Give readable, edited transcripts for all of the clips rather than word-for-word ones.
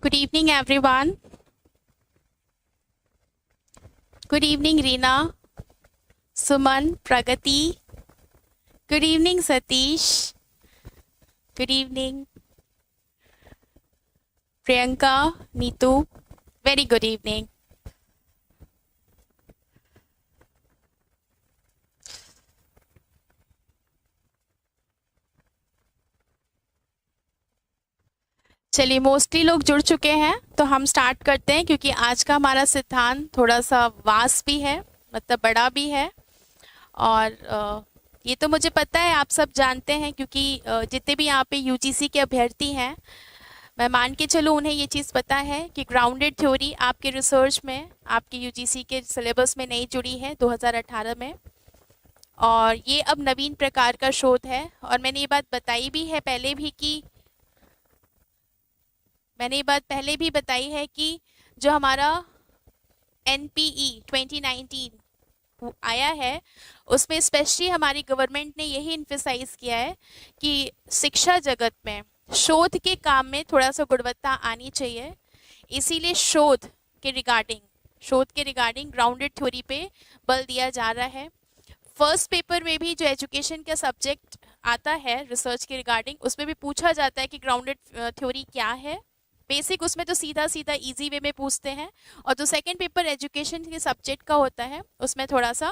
Good evening, everyone. Good evening, Reena, Suman, Pragati. Good evening, Satish. Good evening, Priyanka, Neetu. Very good evening. चलिए, mostly लोग जुड़ चुके हैं तो हम स्टार्ट करते हैं, क्योंकि आज का हमारा सिद्धांत थोड़ा सा वास्ट भी है, मतलब बड़ा भी है। और ये तो मुझे पता है, आप सब जानते हैं, क्योंकि जितने भी यहाँ पे यूजीसी के अभ्यर्थी हैं, मैं मान के चलूँ उन्हें ये चीज़ पता है कि ग्राउंडेड थ्योरी आपके रिसर्च में, आपके यूजीसी के सिलेबस में नहीं जुड़ी है 2018 में। और ये अब नवीन प्रकार का शोध है। और मैंने ये बात बताई भी है पहले भी कि जो हमारा NPE 2019 आया है, उसमें स्पेशली हमारी गवर्नमेंट ने यही इन्फेसाइज किया है कि शिक्षा जगत में शोध के काम में थोड़ा सा गुणवत्ता आनी चाहिए। इसीलिए शोध के रिगार्डिंग ग्राउंडेड थ्योरी पे बल दिया जा रहा है। फर्स्ट पेपर में भी जो एजुकेशन का सब्जेक्ट आता है रिसर्च के रिगार्डिंग, उसमें भी पूछा जाता है कि ग्राउंडेड थ्योरी क्या है। बेसिक उसमें तो सीधा सीधा इजी वे में पूछते हैं, और जो सेकंड पेपर एजुकेशन के सब्जेक्ट का होता है उसमें थोड़ा सा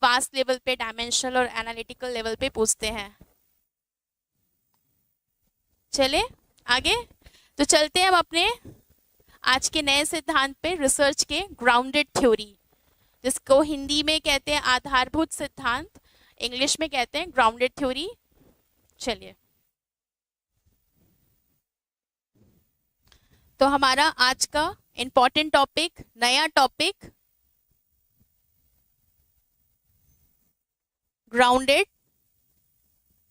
वास्ट लेवल पे, डायमेंशनल और एनालिटिकल लेवल पे पूछते हैं। चले आगे, तो चलते हैं हम अपने आज के नए सिद्धांत पे, रिसर्च के ग्राउंडेड थ्योरी, जिसको हिंदी में कहते हैं आधारभूत सिद्धांत, इंग्लिश में कहते हैं ग्राउंडेड थ्योरी। चलिए, तो हमारा आज का इंपॉर्टेंट टॉपिक, नया टॉपिक, ग्राउंडेड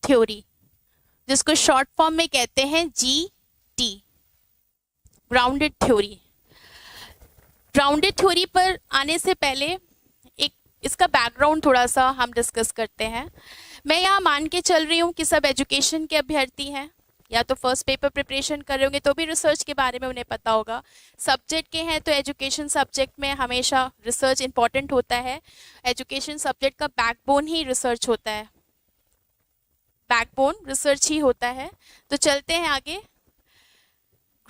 थ्योरी, जिसको शॉर्ट फॉर्म में कहते हैं GT, grounded theory. Grounded theory पर आने से पहले एक इसका बैकग्राउंड थोड़ा सा हम डिस्कस करते हैं। मैं यहाँ मान के चल रही हूँ कि सब एजुकेशन के अभ्यर्थी हैं, या तो फर्स्ट पेपर प्रिपरेशन कर रहे होंगे तो भी रिसर्च के बारे में उन्हें पता होगा। सब्जेक्ट के हैं तो एजुकेशन सब्जेक्ट में हमेशा रिसर्च इंपॉर्टेंट होता है। एजुकेशन सब्जेक्ट का बैकबोन ही रिसर्च होता है, बैकबोन रिसर्च ही होता है। तो चलते हैं आगे।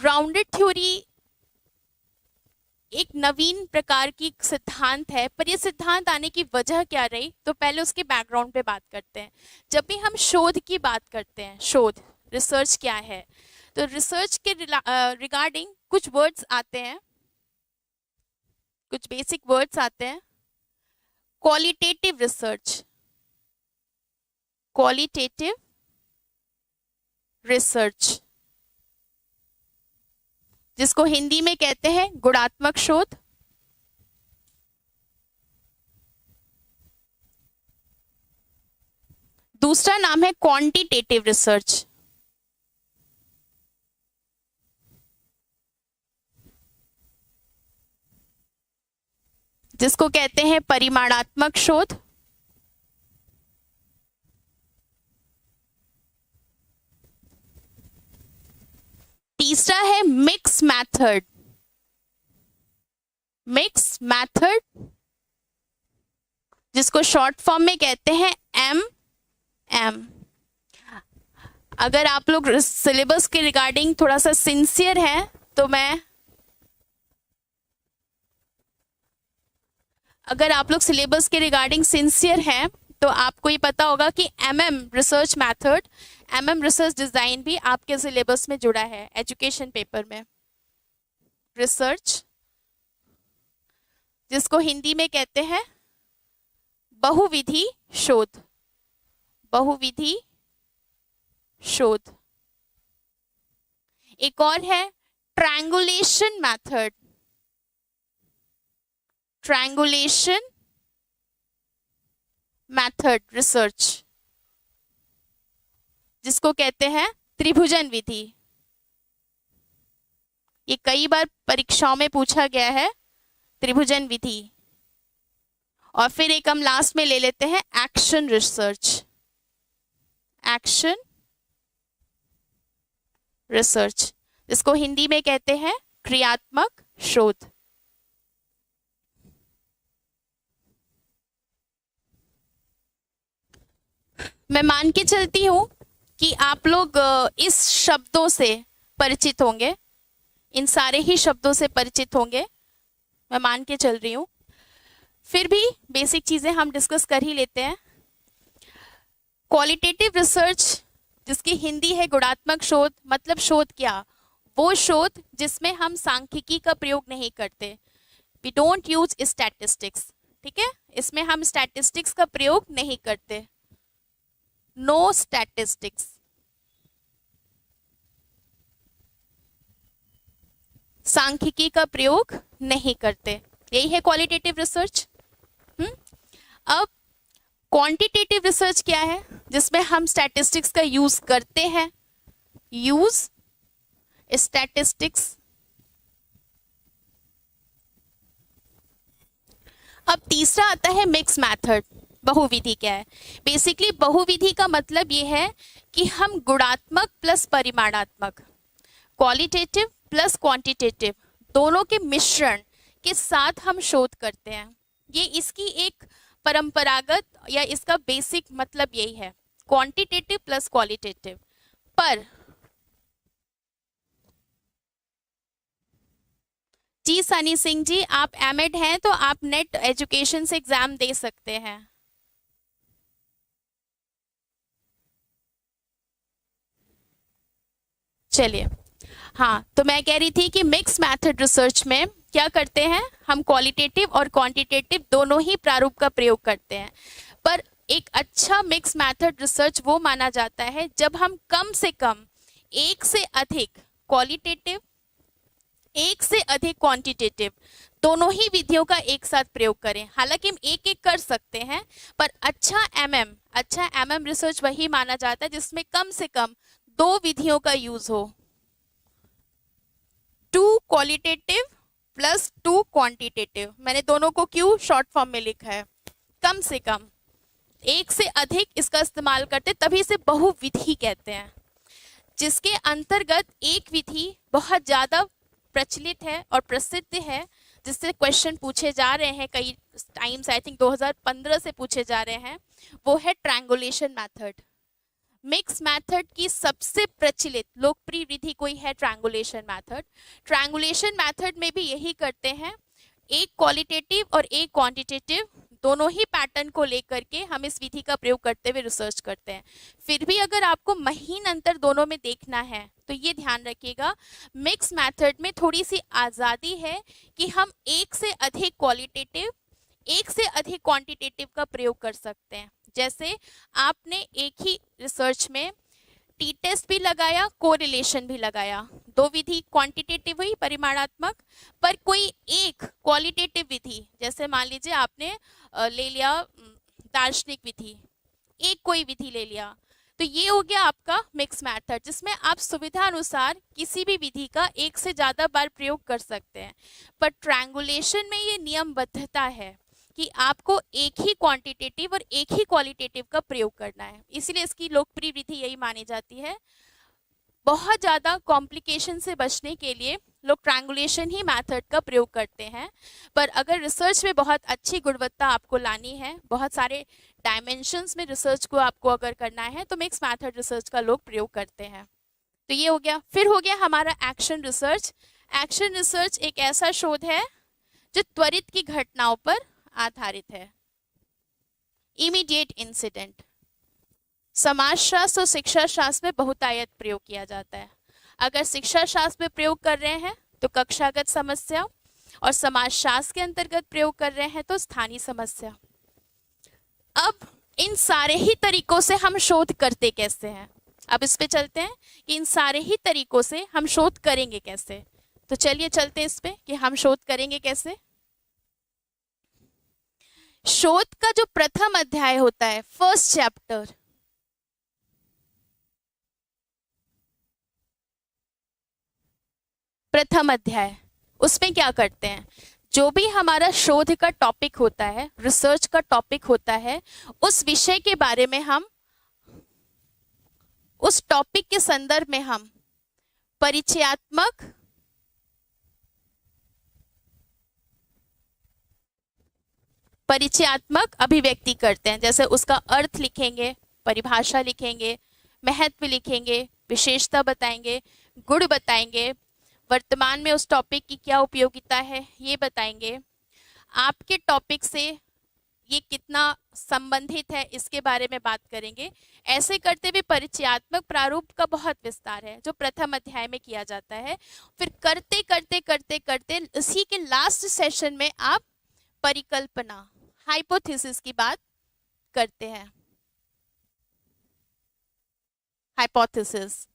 ग्राउंडेड थ्योरी एक नवीन प्रकार की सिद्धांत है, पर यह सिद्धांत आने की वजह क्या रही, तो पहले उसके बैकग्राउंड पे बात करते हैं। जब भी हम शोध की बात करते हैं, शोध, रिसर्च क्या है, तो रिसर्च के रिगार्डिंग कुछ वर्ड्स आते हैं, कुछ बेसिक वर्ड्स आते हैं। क्वालिटेटिव रिसर्च, क्वालिटेटिव रिसर्च, जिसको हिंदी में कहते हैं गुणात्मक शोध। दूसरा नाम है क्वांटिटेटिव रिसर्च, जिसको कहते हैं परिमाणात्मक शोध। तीसरा है मिक्स मेथड, मिक्स मेथड, जिसको शॉर्ट फॉर्म में कहते हैं MM। अगर आप लोग सिलेबस के रिगार्डिंग थोड़ा सा सिंसियर हैं तो आपको ये पता होगा कि MM research method, MM research design भी आपके सिलेबस में जुड़ा है एजुकेशन पेपर में। रिसर्च, जिसको हिंदी में कहते हैं बहुविधि शोध, बहुविधि शोध। एक और है triangulation method, triangulation method research, जिसको कहते हैं त्रिभुजन विधि। ये कई बार परीक्षाओं में पूछा गया है, त्रिभुजन विधि। और फिर एक हम लास्ट में ले लेते हैं एक्शन रिसर्च, एक्शन रिसर्च। इसको हिंदी में कहते हैं क्रियात्मक शोध। मैं मान के चलती हूं कि आप लोग इस शब्दों से परिचित होंगे, इन सारे ही शब्दों से परिचित होंगे, मैं मान के चल रही हूं। फिर भी बेसिक चीजें हम डिस्कस कर ही लेते हैं। क्वालिटेटिव रिसर्च, जिसकी हिंदी है गुणात्मक शोध, मतलब शोध क्या? वो शोध जिसमें हम सांख्यिकी का प्रयोग नहीं करते। वी डोंट यूज स्टैटिस्टिक्स, ठीक है, इसमें हम स्टैटिस्टिक्स का प्रयोग नहीं करते। No statistics. सांख्यिकी का प्रयोग नहीं करते, यही है क्वालिटेटिव रिसर्च। अब क्वांटिटेटिव रिसर्च क्या है? जिसमें हम स्टैटिस्टिक्स का यूज करते हैं, यूज स्टैटिस्टिक्स। अब तीसरा आता है मिक्स मेथड। बहुविधि क्या है? बेसिकली बहुविधि का मतलब ये है कि हम गुणात्मक प्लस परिमाणात्मक, क्वालिटेटिव प्लस क्वांटिटेटिव, दोनों के मिश्रण के साथ हम शोध करते हैं। ये इसकी एक परंपरागत या इसका बेसिक मतलब यही है, क्वांटिटेटिव प्लस क्वालिटेटिव। पर जी सनी सिंह जी, आप एमएड हैं तो आप नेट एजुकेशन से एग्जाम दे सकते हैं। चलिए, हाँ, तो मैं कह रही थी कि मिक्स मेथड रिसर्च में क्या करते हैं, हम क्वालिटेटिव और क्वांटिटेटिव दोनों ही प्रारूप का प्रयोग करते हैं। पर एक अच्छा मिक्स मेथड रिसर्च वो माना जाता है जब हम कम से कम एक से अधिक क्वालिटेटिव, एक से अधिक क्वांटिटेटिव, दोनों ही विधियों का एक साथ प्रयोग करें। हालांकि हम एक एक कर सकते हैं, पर अच्छा एमएम रिसर्च वही माना जाता है जिसमें कम से कम दो विधियों का यूज हो। 2 क्वालिटेटिव प्लस 2 क्वांटिटेटिव। मैंने दोनों को क्यों शॉर्ट फॉर्म में लिखा है? कम से कम एक से अधिक इसका इस्तेमाल करते, तभी से बहुविधि कहते हैं, जिसके अंतर्गत एक विधि बहुत ज्यादा प्रचलित है और प्रसिद्ध है, जिससे क्वेश्चन पूछे जा रहे हैं कई टाइम्स, आई थिंक 2015 से पूछे जा रहे हैं, वो है ट्रायंगुलेशन मेथड। मिक्स मेथड की सबसे प्रचलित लोकप्रिय विधि कोई है ट्रायंगुलेशन मेथड। ट्रायंगुलेशन मेथड में भी यही करते हैं, एक क्वालिटेटिव और एक क्वांटिटेटिव, दोनों ही पैटर्न को लेकर के हम इस विधि का प्रयोग करते हुए रिसर्च करते हैं। फिर भी अगर आपको महीन अंतर दोनों में देखना है तो ये ध्यान रखिएगा, मिक्स मेथड में थोड़ी सी आज़ादी है कि हम एक से अधिक क्वालिटेटिव, एक से अधिक क्वांटिटेटिव का प्रयोग कर सकते हैं। जैसे आपने एक ही रिसर्च में टी टेस्ट भी लगाया, कोरिलेशन भी लगाया, दो विधि क्वांटिटेटिव हुई, परिमाणात्मक, पर कोई एक क्वालिटेटिव विधि, जैसे मान लीजिए आपने ले लिया दार्शनिक विधि, एक कोई विधि ले लिया, तो ये हो गया आपका मिक्स मेथड, जिसमें आप सुविधा अनुसार किसी भी विधि का एक से ज़्यादा बार प्रयोग कर सकते हैं। पर ट्रायंगुलेशन में ये नियमबद्धता है कि आपको एक ही क्वांटिटेटिव और एक ही क्वालिटेटिव का प्रयोग करना है, इसीलिए इसकी लोकप्रिय विधि यही मानी जाती है। बहुत ज़्यादा कॉम्प्लिकेशन से बचने के लिए लोग ट्रायंगुलेशन ही मेथड का प्रयोग करते हैं। पर अगर रिसर्च में बहुत अच्छी गुणवत्ता आपको लानी है, बहुत सारे डायमेंशंस में रिसर्च को आपको अगर करना है, तो मिक्स मेथड रिसर्च का लोग प्रयोग करते हैं। तो ये हो गया। फिर हो गया हमारा एक्शन रिसर्च। एक्शन रिसर्च एक ऐसा शोध है जो त्वरित की घटनाओं पर आधारित है, इमीडिएट इंसिडेंट। समाजशास्त्र और शिक्षा शास्त्र में बहुतायत प्रयोग किया जाता है। अगर शिक्षा शास्त्र में प्रयोग कर रहे हैं तो कक्षागत समस्या, और समाजशास्त्र के अंतर्गत प्रयोग कर रहे हैं तो स्थानीय समस्या। अब इन सारे ही तरीकों से हम शोध करते कैसे हैं, अब इस पे चलते हैं कि इन सारे ही तरीकों से हम शोध करेंगे कैसे। तो चलिए चलते हैं इस पे कि हम शोध करेंगे कैसे। शोध का जो प्रथम अध्याय होता है, फर्स्ट चैप्टर, प्रथम अध्याय, उसमें क्या करते हैं, जो भी हमारा शोध का टॉपिक होता है, रिसर्च का टॉपिक होता है, उस विषय के बारे में हम, उस टॉपिक के संदर्भ में हम परिचयात्मक परिचयात्मक अभिव्यक्ति करते हैं, जैसे उसका अर्थ लिखेंगे, परिभाषा लिखेंगे, महत्व लिखेंगे, विशेषता बताएंगे, गुण बताएंगे, वर्तमान में उस टॉपिक की क्या उपयोगिता है ये बताएंगे, आपके टॉपिक से ये कितना संबंधित है इसके बारे में बात करेंगे। ऐसे करते हुए परिचयात्मक प्रारूप का बहुत विस्तार है जो प्रथम अध्याय में किया जाता है। फिर करते करते करते करते इसी के लास्ट सेशन में आप परिकल्पना, हाइपोथेसिस की बात करते हैं। हाइपोथेसिस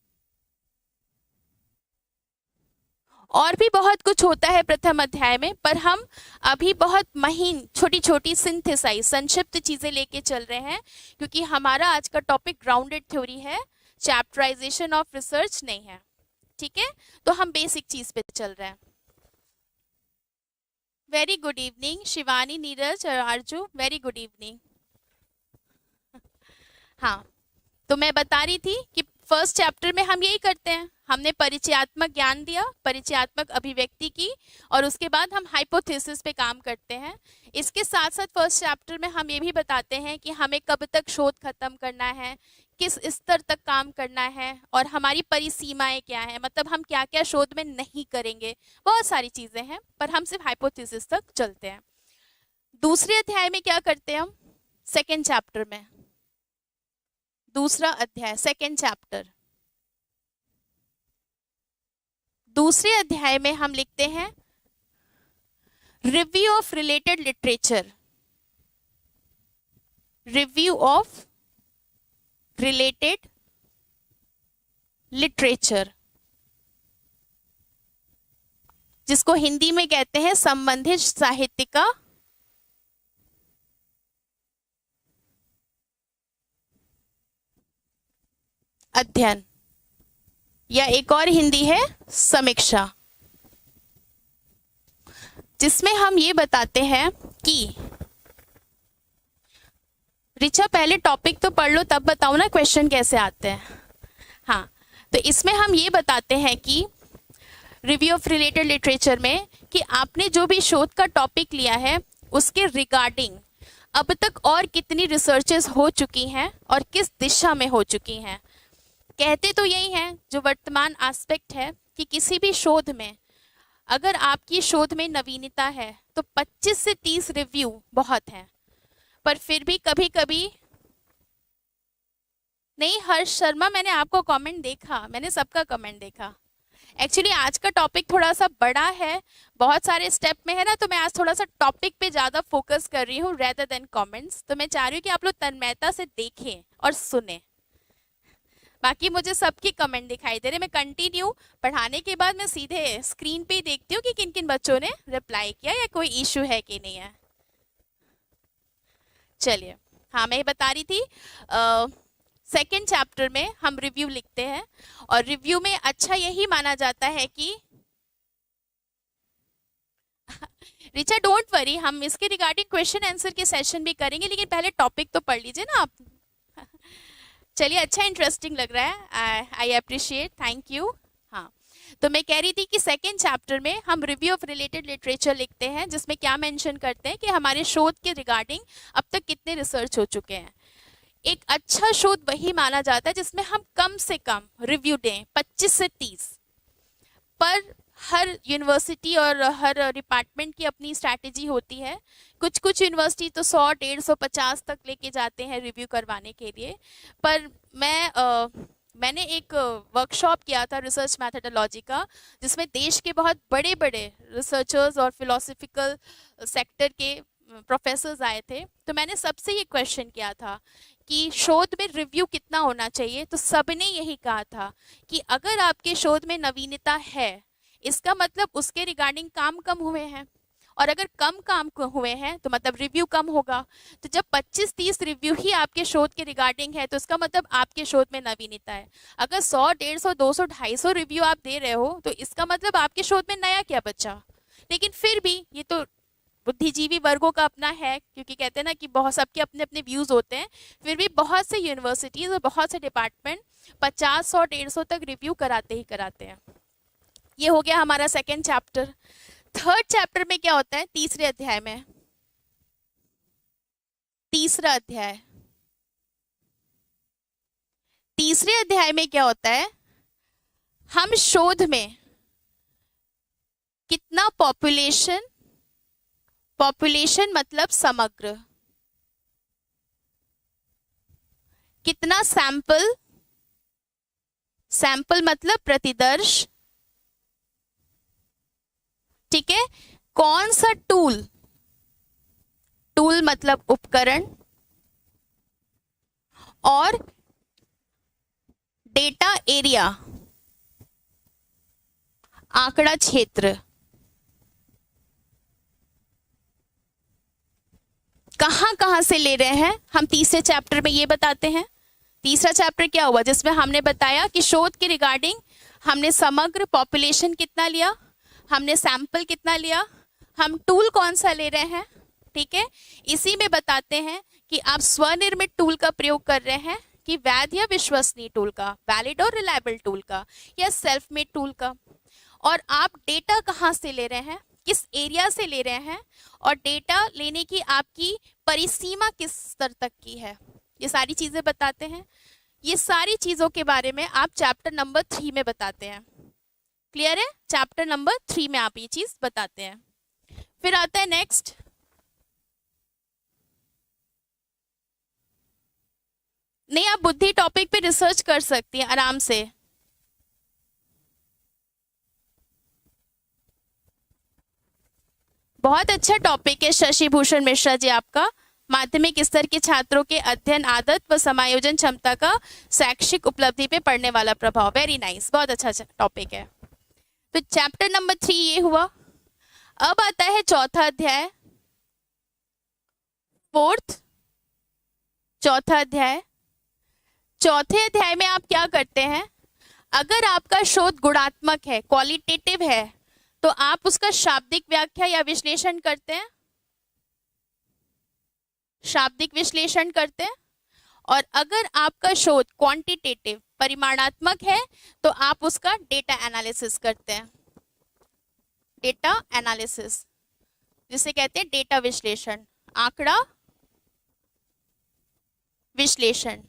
और भी बहुत कुछ होता है प्रथम अध्याय में, पर हम अभी बहुत महीन छोटी छोटी सिंथेसाइज संक्षिप्त चीजें लेके चल रहे हैं, क्योंकि हमारा आज का टॉपिक ग्राउंडेड थ्योरी है, चैप्टराइजेशन ऑफ रिसर्च नहीं है। ठीक है, तो हम बेसिक चीज पे चल रहे हैं। Very good evening Shivani, Neeraj और आरजू, वेरी गुड इवनिंग। हाँ, तो मैं बता रही थी कि फर्स्ट चैप्टर में हम यही करते हैं, हमने परिचयात्मक ज्ञान दिया, परिचयात्मक अभिव्यक्ति की, और उसके बाद हम हाइपोथेसिस पे काम करते हैं। इसके साथ साथ फर्स्ट चैप्टर में हम ये भी बताते हैं कि हमें कब तक शोध खत्म करना है, किस स्तर तक काम करना है, और हमारी परिसीमाएं क्या हैं, मतलब हम क्या क्या शोध में नहीं करेंगे, बहुत सारी चीजें हैं, पर हम सिर्फ हाइपोथेसिस तक चलते हैं। दूसरे अध्याय में क्या करते हैं हम, सेकेंड चैप्टर में, दूसरा अध्याय सेकेंड चैप्टर, दूसरे अध्याय में हम लिखते हैं review of related literature, review of related literature, जिसको हिंदी में कहते हैं संबंधित साहित्य का अध्ययन, या एक और हिंदी है समीक्षा, जिसमें हम ये बताते हैं कि रिचा पहले टॉपिक तो पढ़ लो तब बताओ ना क्वेश्चन कैसे आते हैं। हाँ, तो इसमें हम ये बताते हैं कि रिव्यू ऑफ रिलेटेड लिटरेचर में कि आपने जो भी शोध का टॉपिक लिया है उसके रिगार्डिंग अब तक और कितनी रिसर्चेस हो चुकी हैं और किस दिशा में हो चुकी हैं। कहते तो यही हैं, जो वर्तमान एस्पेक्ट है कि किसी भी शोध में अगर आपकी शोध में नवीनता है तो 25 से 30 रिव्यू बहुत हैं, पर फिर भी कभी कभी नहीं। हर्ष शर्मा, मैंने आपको कमेंट देखा, मैंने सबका कमेंट देखा। एक्चुअली आज का टॉपिक थोड़ा सा बड़ा है, बहुत सारे स्टेप में है ना, तो मैं आज थोड़ा सा टॉपिक पे ज़्यादा फोकस कर रही हूँ रेदर देन कमेंट्स। तो मैं चाह रही हूँ कि आप लोग तन्मयता से देखें और सुने। बाकी मुझे सबके कमेंट दिखाई दे रहे, मैं कंटिन्यू पढ़ाने के बाद मैं सीधे स्क्रीन पे ही देखती हूँ कि किन किन बच्चों ने रिप्लाई किया या कोई इशू है कि नहीं है। चलिए, हाँ मैं ये बता रही थी, सेकेंड चैप्टर में हम रिव्यू लिखते हैं, और रिव्यू में अच्छा यही माना जाता है कि रिचा डोंट वरी, हम इसके रिगार्डिंग क्वेश्चन आंसर के सेशन भी करेंगे, लेकिन पहले टॉपिक तो पढ़ लीजिए ना आप। चलिए, अच्छा इंटरेस्टिंग लग रहा है, आई अप्रिशिएट, थैंक यू। हाँ, तो मैं कह रही थी कि सेकेंड चैप्टर में हम रिव्यू ऑफ रिलेटेड लिटरेचर लिखते हैं, जिसमें क्या मेंशन करते हैं कि हमारे शोध के रिगार्डिंग अब तक कितने रिसर्च हो चुके हैं। एक अच्छा शोध वही माना जाता है जिसमें हम कम से कम रिव्यू दें, 25 से 30। पर हर यूनिवर्सिटी और हर डिपार्टमेंट की अपनी स्ट्रैटेजी होती है। कुछ यूनिवर्सिटी तो 100, 150, 50 तक लेके जाते हैं रिव्यू करवाने के लिए। पर मैंने एक वर्कशॉप किया था रिसर्च मैथडोलॉजी का, जिसमें देश के बहुत बड़े बड़े रिसर्चर्स और फिलोसफिकल सेक्टर के प्रोफेसर्स आए थे। तो मैंने सबसे ये क्वेश्चन किया था कि शोध में रिव्यू कितना होना चाहिए, तो सबने यही कहा था कि अगर आपके शोध में नवीनता है, इसका मतलब उसके रिगार्डिंग काम कम हुए हैं, और अगर कम काम हुए हैं तो मतलब रिव्यू कम होगा। तो जब 25-30 रिव्यू ही आपके शोध के रिगार्डिंग है तो इसका मतलब आपके शोध में नवीनता है। अगर 100, 150, 200, 250 रिव्यू आप दे रहे हो तो इसका मतलब आपके शोध में नया क्या बचा। लेकिन फिर भी ये तो बुद्धिजीवी वर्गों का अपना है, क्योंकि कहते हैं ना कि बहुत सबके अपने अपने व्यूज होते हैं, फिर भी बहुत से यूनिवर्सिटीज और बहुत से डिपार्टमेंट 50 और 150 तक रिव्यू कराते ही कराते हैं। ये हो गया हमारा सेकेंड चैप्टर। थर्ड चैप्टर में क्या होता है? तीसरे अध्याय में, तीसरा अध्याय, तीसरे अध्याय में क्या होता है? हम शोध में कितना पॉपुलेशन, पॉपुलेशन मतलब समग्र, कितना सैंपल, सैंपल मतलब प्रतिदर्श, ठीक है, कौन सा टूल, टूल मतलब उपकरण, और डेटा एरिया, आंकड़ा क्षेत्र, कहां कहां से ले रहे हैं हम तीसरे चैप्टर में ये बताते हैं। तीसरा चैप्टर क्या हुआ? जिसमें हमने बताया कि शोध के रिगार्डिंग हमने समग्र पॉपुलेशन कितना लिया, हमने सैंपल कितना लिया, हम टूल कौन सा ले रहे हैं, ठीक है। इसी में बताते हैं कि आप स्वनिर्मित टूल का प्रयोग कर रहे हैं कि वैध या विश्वसनीय टूल का, वैलिड और रिलायबल टूल का, या सेल्फ मेड टूल का, और आप डेटा कहाँ से ले रहे हैं, किस एरिया से ले रहे हैं, और डेटा लेने की आपकी परिसीमा किस स्तर तक की है, ये सारी चीजें बताते हैं। ये सारी चीजों के बारे में आप चैप्टर नंबर 3 में बताते हैं। क्लियर है? चैप्टर नंबर 3 में आप ये चीज बताते हैं। फिर आता है नेक्स्ट, नहीं आप बुद्धि टॉपिक पे रिसर्च कर सकती हैं आराम से। बहुत अच्छा टॉपिक है शशि भूषण मिश्रा जी आपका, माध्यमिक स्तर के छात्रों के अध्ययन आदत व समायोजन क्षमता का शैक्षिक उपलब्धि पे पड़ने वाला प्रभाव। वेरी नाइस, बहुत अच्छा टॉपिक है। तो चैप्टर नंबर 3 ये हुआ। अब आता है चौथा अध्याय, फोर्थ, चौथा अध्याय। चौथे अध्याय में आप क्या करते हैं? अगर आपका शोध गुणात्मक है, क्वालिटेटिव है, तो आप उसका शाब्दिक व्याख्या या विश्लेषण करते हैं, शाब्दिक विश्लेषण करते हैं। और अगर आपका शोध क्वांटिटेटिव, परिमाणात्मक है, तो आप उसका डेटा एनालिसिस करते हैं, डेटा एनालिसिस, जिसे कहते हैं डेटा विश्लेषण, आंकड़ा विश्लेषण,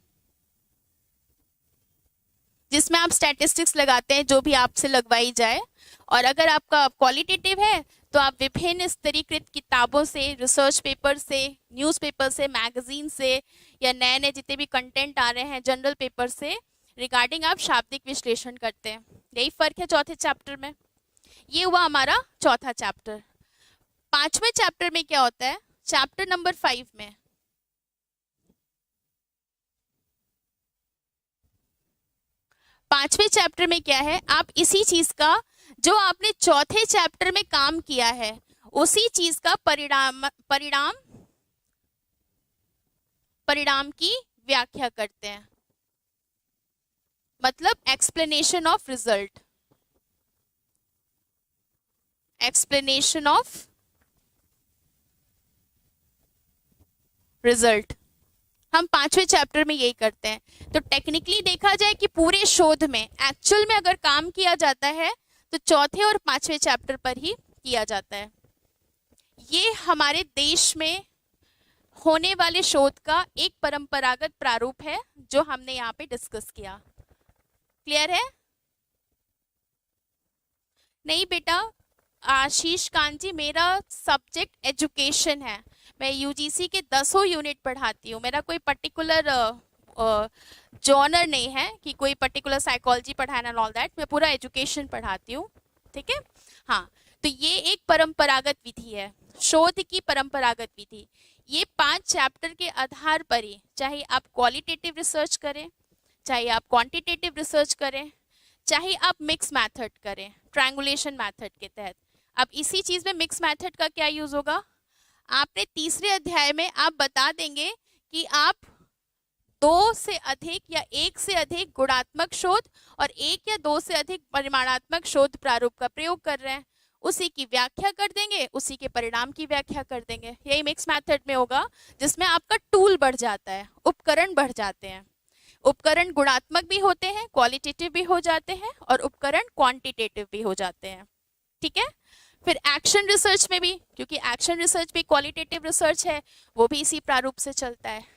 जिसमें आप स्टैटिस्टिक्स लगाते हैं जो भी आपसे लगवाई जाए। और अगर आपका क्वालिटेटिव है तो आप विभिन्न स्तरीकृत किताबों से, रिसर्च पेपर से, न्यूज़पेपर से, मैगजीन से, या नए नए जितने भी कंटेंट आ रहे हैं जर्नल पेपर से रिगार्डिंग आप शाब्दिक विश्लेषण करते हैं। यही फर्क है चौथे चैप्टर में। ये हुआ हमारा चौथा चैप्टर। पांचवें चैप्टर में क्या होता है? चैप्टर नंबर 5 में पांचवें चैप्टर में क्या है? आप इसी चीज का जो आपने चौथे चैप्टर में काम किया है उसी चीज का परिणाम की व्याख्या करते हैं, मतलब explanation of result, explanation of result हम पांचवें चैप्टर में यही करते हैं। तो टेक्निकली देखा जाए कि पूरे शोध में एक्चुअल में अगर काम किया जाता है तो चौथे और पांचवें चैप्टर पर ही किया जाता है। ये हमारे देश में होने वाले शोध का एक परंपरागत प्रारूप है जो हमने यहाँ पे डिस्कस किया। क्लियर है? नहीं बेटा आशीष कांजी, मेरा सब्जेक्ट एजुकेशन है, मैं यूजीसी के 10 यूनिट पढ़ाती हूँ। मेरा कोई पर्टिकुलर जॉनर नहीं है कि कोई पर्टिकुलर साइकोलॉजी पढ़ाना एंड ऑल दैट, मैं पूरा एजुकेशन पढ़ाती हूँ। ठीक है? हाँ, तो ये एक परंपरागत विधि है, शोध की परंपरागत विधि। ये 5 चैप्टर के आधार पर ही, चाहे आप क्वालिटेटिव रिसर्च करें, चाहे आप क्वांटिटेटिव रिसर्च करें, चाहे आप मिक्स मेथड करें, ट्रायंगुलेशन मेथड के तहत। अब इसी चीज में मिक्स मेथड का क्या यूज होगा? आपने तीसरे अध्याय में आप बता देंगे कि आप 2 से अधिक या 1 से अधिक गुणात्मक शोध और 1 या 2 से अधिक परिमाणात्मक शोध प्रारूप का प्रयोग कर रहे हैं। उसी की व्याख्या कर देंगे, उसी के परिणाम की व्याख्या कर देंगे। यही मिक्स मेथड में होगा, जिसमें आपका टूल बढ़ जाता है, उपकरण बढ़ जाते हैं। उपकरण गुणात्मक भी होते हैं, क्वालिटेटिव भी हो जाते हैं, और उपकरण क्वांटिटेटिव भी हो जाते हैं। ठीक है। फिर एक्शन रिसर्च में भी, क्योंकि एक्शन रिसर्च भी क्वालिटेटिव रिसर्च है, वो भी इसी प्रारूप से चलता है।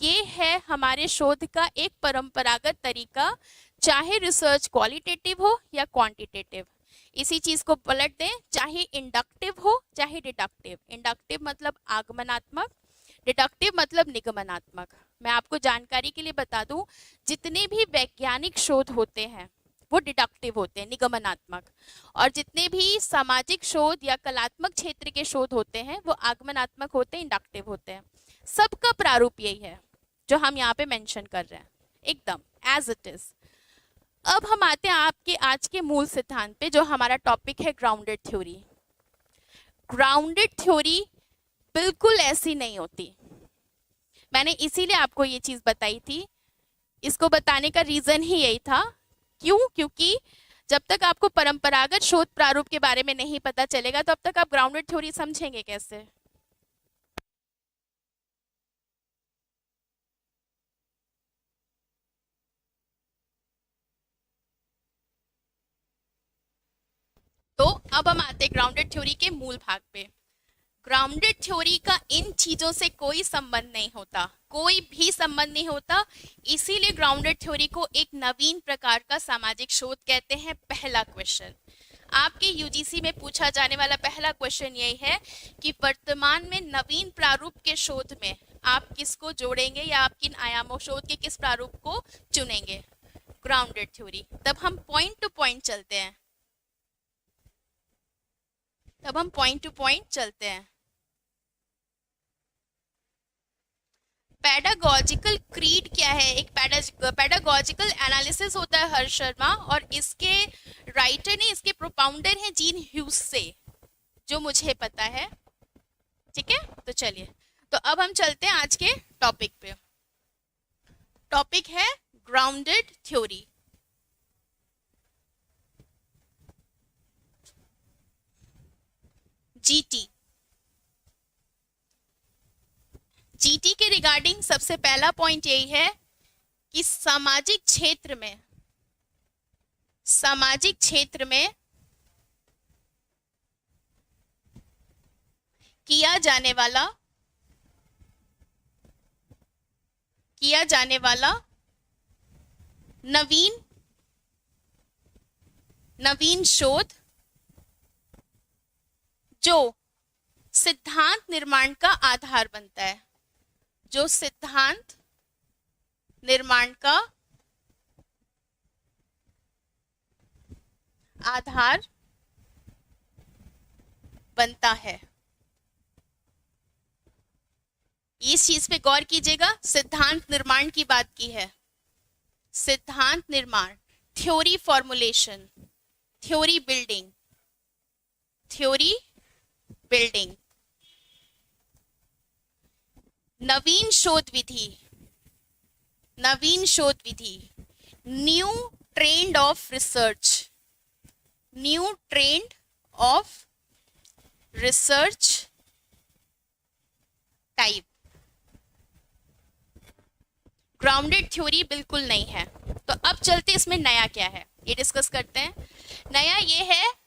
ये है हमारे शोध का एक परंपरागत तरीका, चाहे रिसर्च क्वालिटेटिव हो या क्वांटिटेटिव। इसी चीज को पलट दें, चाहे इंडक्टिव हो चाहे डिडक्टिव। इंडक्टिव मतलब आगमनात्मक, डिडक्टिव मतलब निगमनात्मक। मैं आपको जानकारी के लिए बता दूं, जितने भी वैज्ञानिक शोध होते हैं वो डिडक्टिव होते हैं, निगमनात्मक, और जितने भी सामाजिक शोध या कलात्मक क्षेत्र के शोध होते हैं वो आगमनात्मक होते हैं, इंडक्टिव होते हैं। सबका प्रारूप यही है जो हम यहाँ पे मेंशन कर रहे हैं, एकदम एज इट इज। अब हम आते हैं आपके आज के मूल सिद्धांत पे, जो हमारा टॉपिक है ग्राउंडेड थ्योरी। ग्राउंडेड थ्योरी बिल्कुल ऐसी नहीं होती। मैंने इसीलिए आपको ये चीज बताई थी, इसको बताने का रीजन ही यही था। क्यों? क्योंकि जब तक आपको परंपरागत शोध प्रारूप के बारे में नहीं पता चलेगा, तब तक आप ग्राउंडेड थ्योरी समझेंगे कैसे? तो अब हम आते हैं ग्राउंडेड थ्योरी के मूल भाग पे। ग्राउंडेड थ्योरी का इन चीजों से कोई संबंध नहीं होता, कोई भी संबंध नहीं होता। इसीलिए ग्राउंडेड थ्योरी को एक नवीन प्रकार का सामाजिक शोध कहते हैं। पहला क्वेश्चन आपके यूजीसी में पूछा जाने वाला पहला क्वेश्चन यही है कि वर्तमान में नवीन प्रारूप के शोध में आप किसको जोड़ेंगे, या आप किन आयामों शोध के किस प्रारूप को चुनेंगे? Grounded theory. तब हम पॉइंट टू पॉइंट चलते हैं, चलते हैं। पेडागॉजिकल क्रीड क्या है? एक पेडागॉजिकल एनालिसिस होता है हर्ष शर्मा, और इसके राइटर ने, इसके प्रोपाउंडर हैं जीन ह्यूज से, जो मुझे पता है। ठीक है, तो चलिए, तो अब हम चलते हैं आज के टॉपिक पे। टॉपिक है ग्राउंडेड थ्योरी। जीटी। जीटी के रिगार्डिंग सबसे पहला पॉइंट यही है कि सामाजिक क्षेत्र में किया जाने वाला नवीन शोध जो सिद्धांत निर्माण का आधार बनता है, जो सिद्धांत निर्माण का आधार बनता है। इस चीज पे गौर कीजिएगा, सिद्धांत निर्माण की बात की है। सिद्धांत निर्माण, थ्योरी फॉर्मुलेशन, थ्योरी बिल्डिंग, नवीन शोध विधि, new trend of research type. Grounded theory बिल्कुल नहीं है। तो अब चलते इसमें नया क्या है ये डिस्कस करते हैं। नया ये है,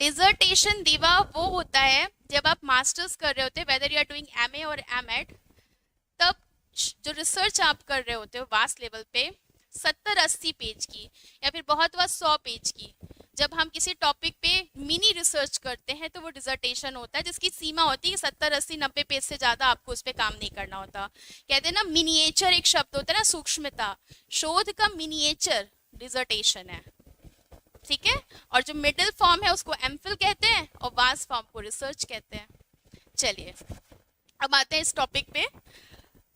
डिसर्टेशन दिवा वो होता है जब आप मास्टर्स कर रहे होते हैं, whether you are doing MA और एमएड, तब जो रिसर्च आप कर रहे होते हो वास्ट लेवल पे 70-80 पेज की या फिर बहुत हुआ 100 पेज की, जब हम किसी टॉपिक पे मिनी रिसर्च करते हैं तो वो डिसर्टेशन होता है, जिसकी सीमा होती है 70-80-90 पेज से ज़्यादा आपको उस पर काम नहीं करना होता। कहते हैं ना मिनिएचर, एक शब्द होता है ना सूक्ष्मता, शोध का मिनिएचर डिसर्टेशन है। ठीक है, और जो मिडिल फॉर्म है उसको एमफिल कहते हैं और वास्ट फॉर्म को रिसर्च कहते हैं। चलिए अब आते हैं इस टॉपिक पे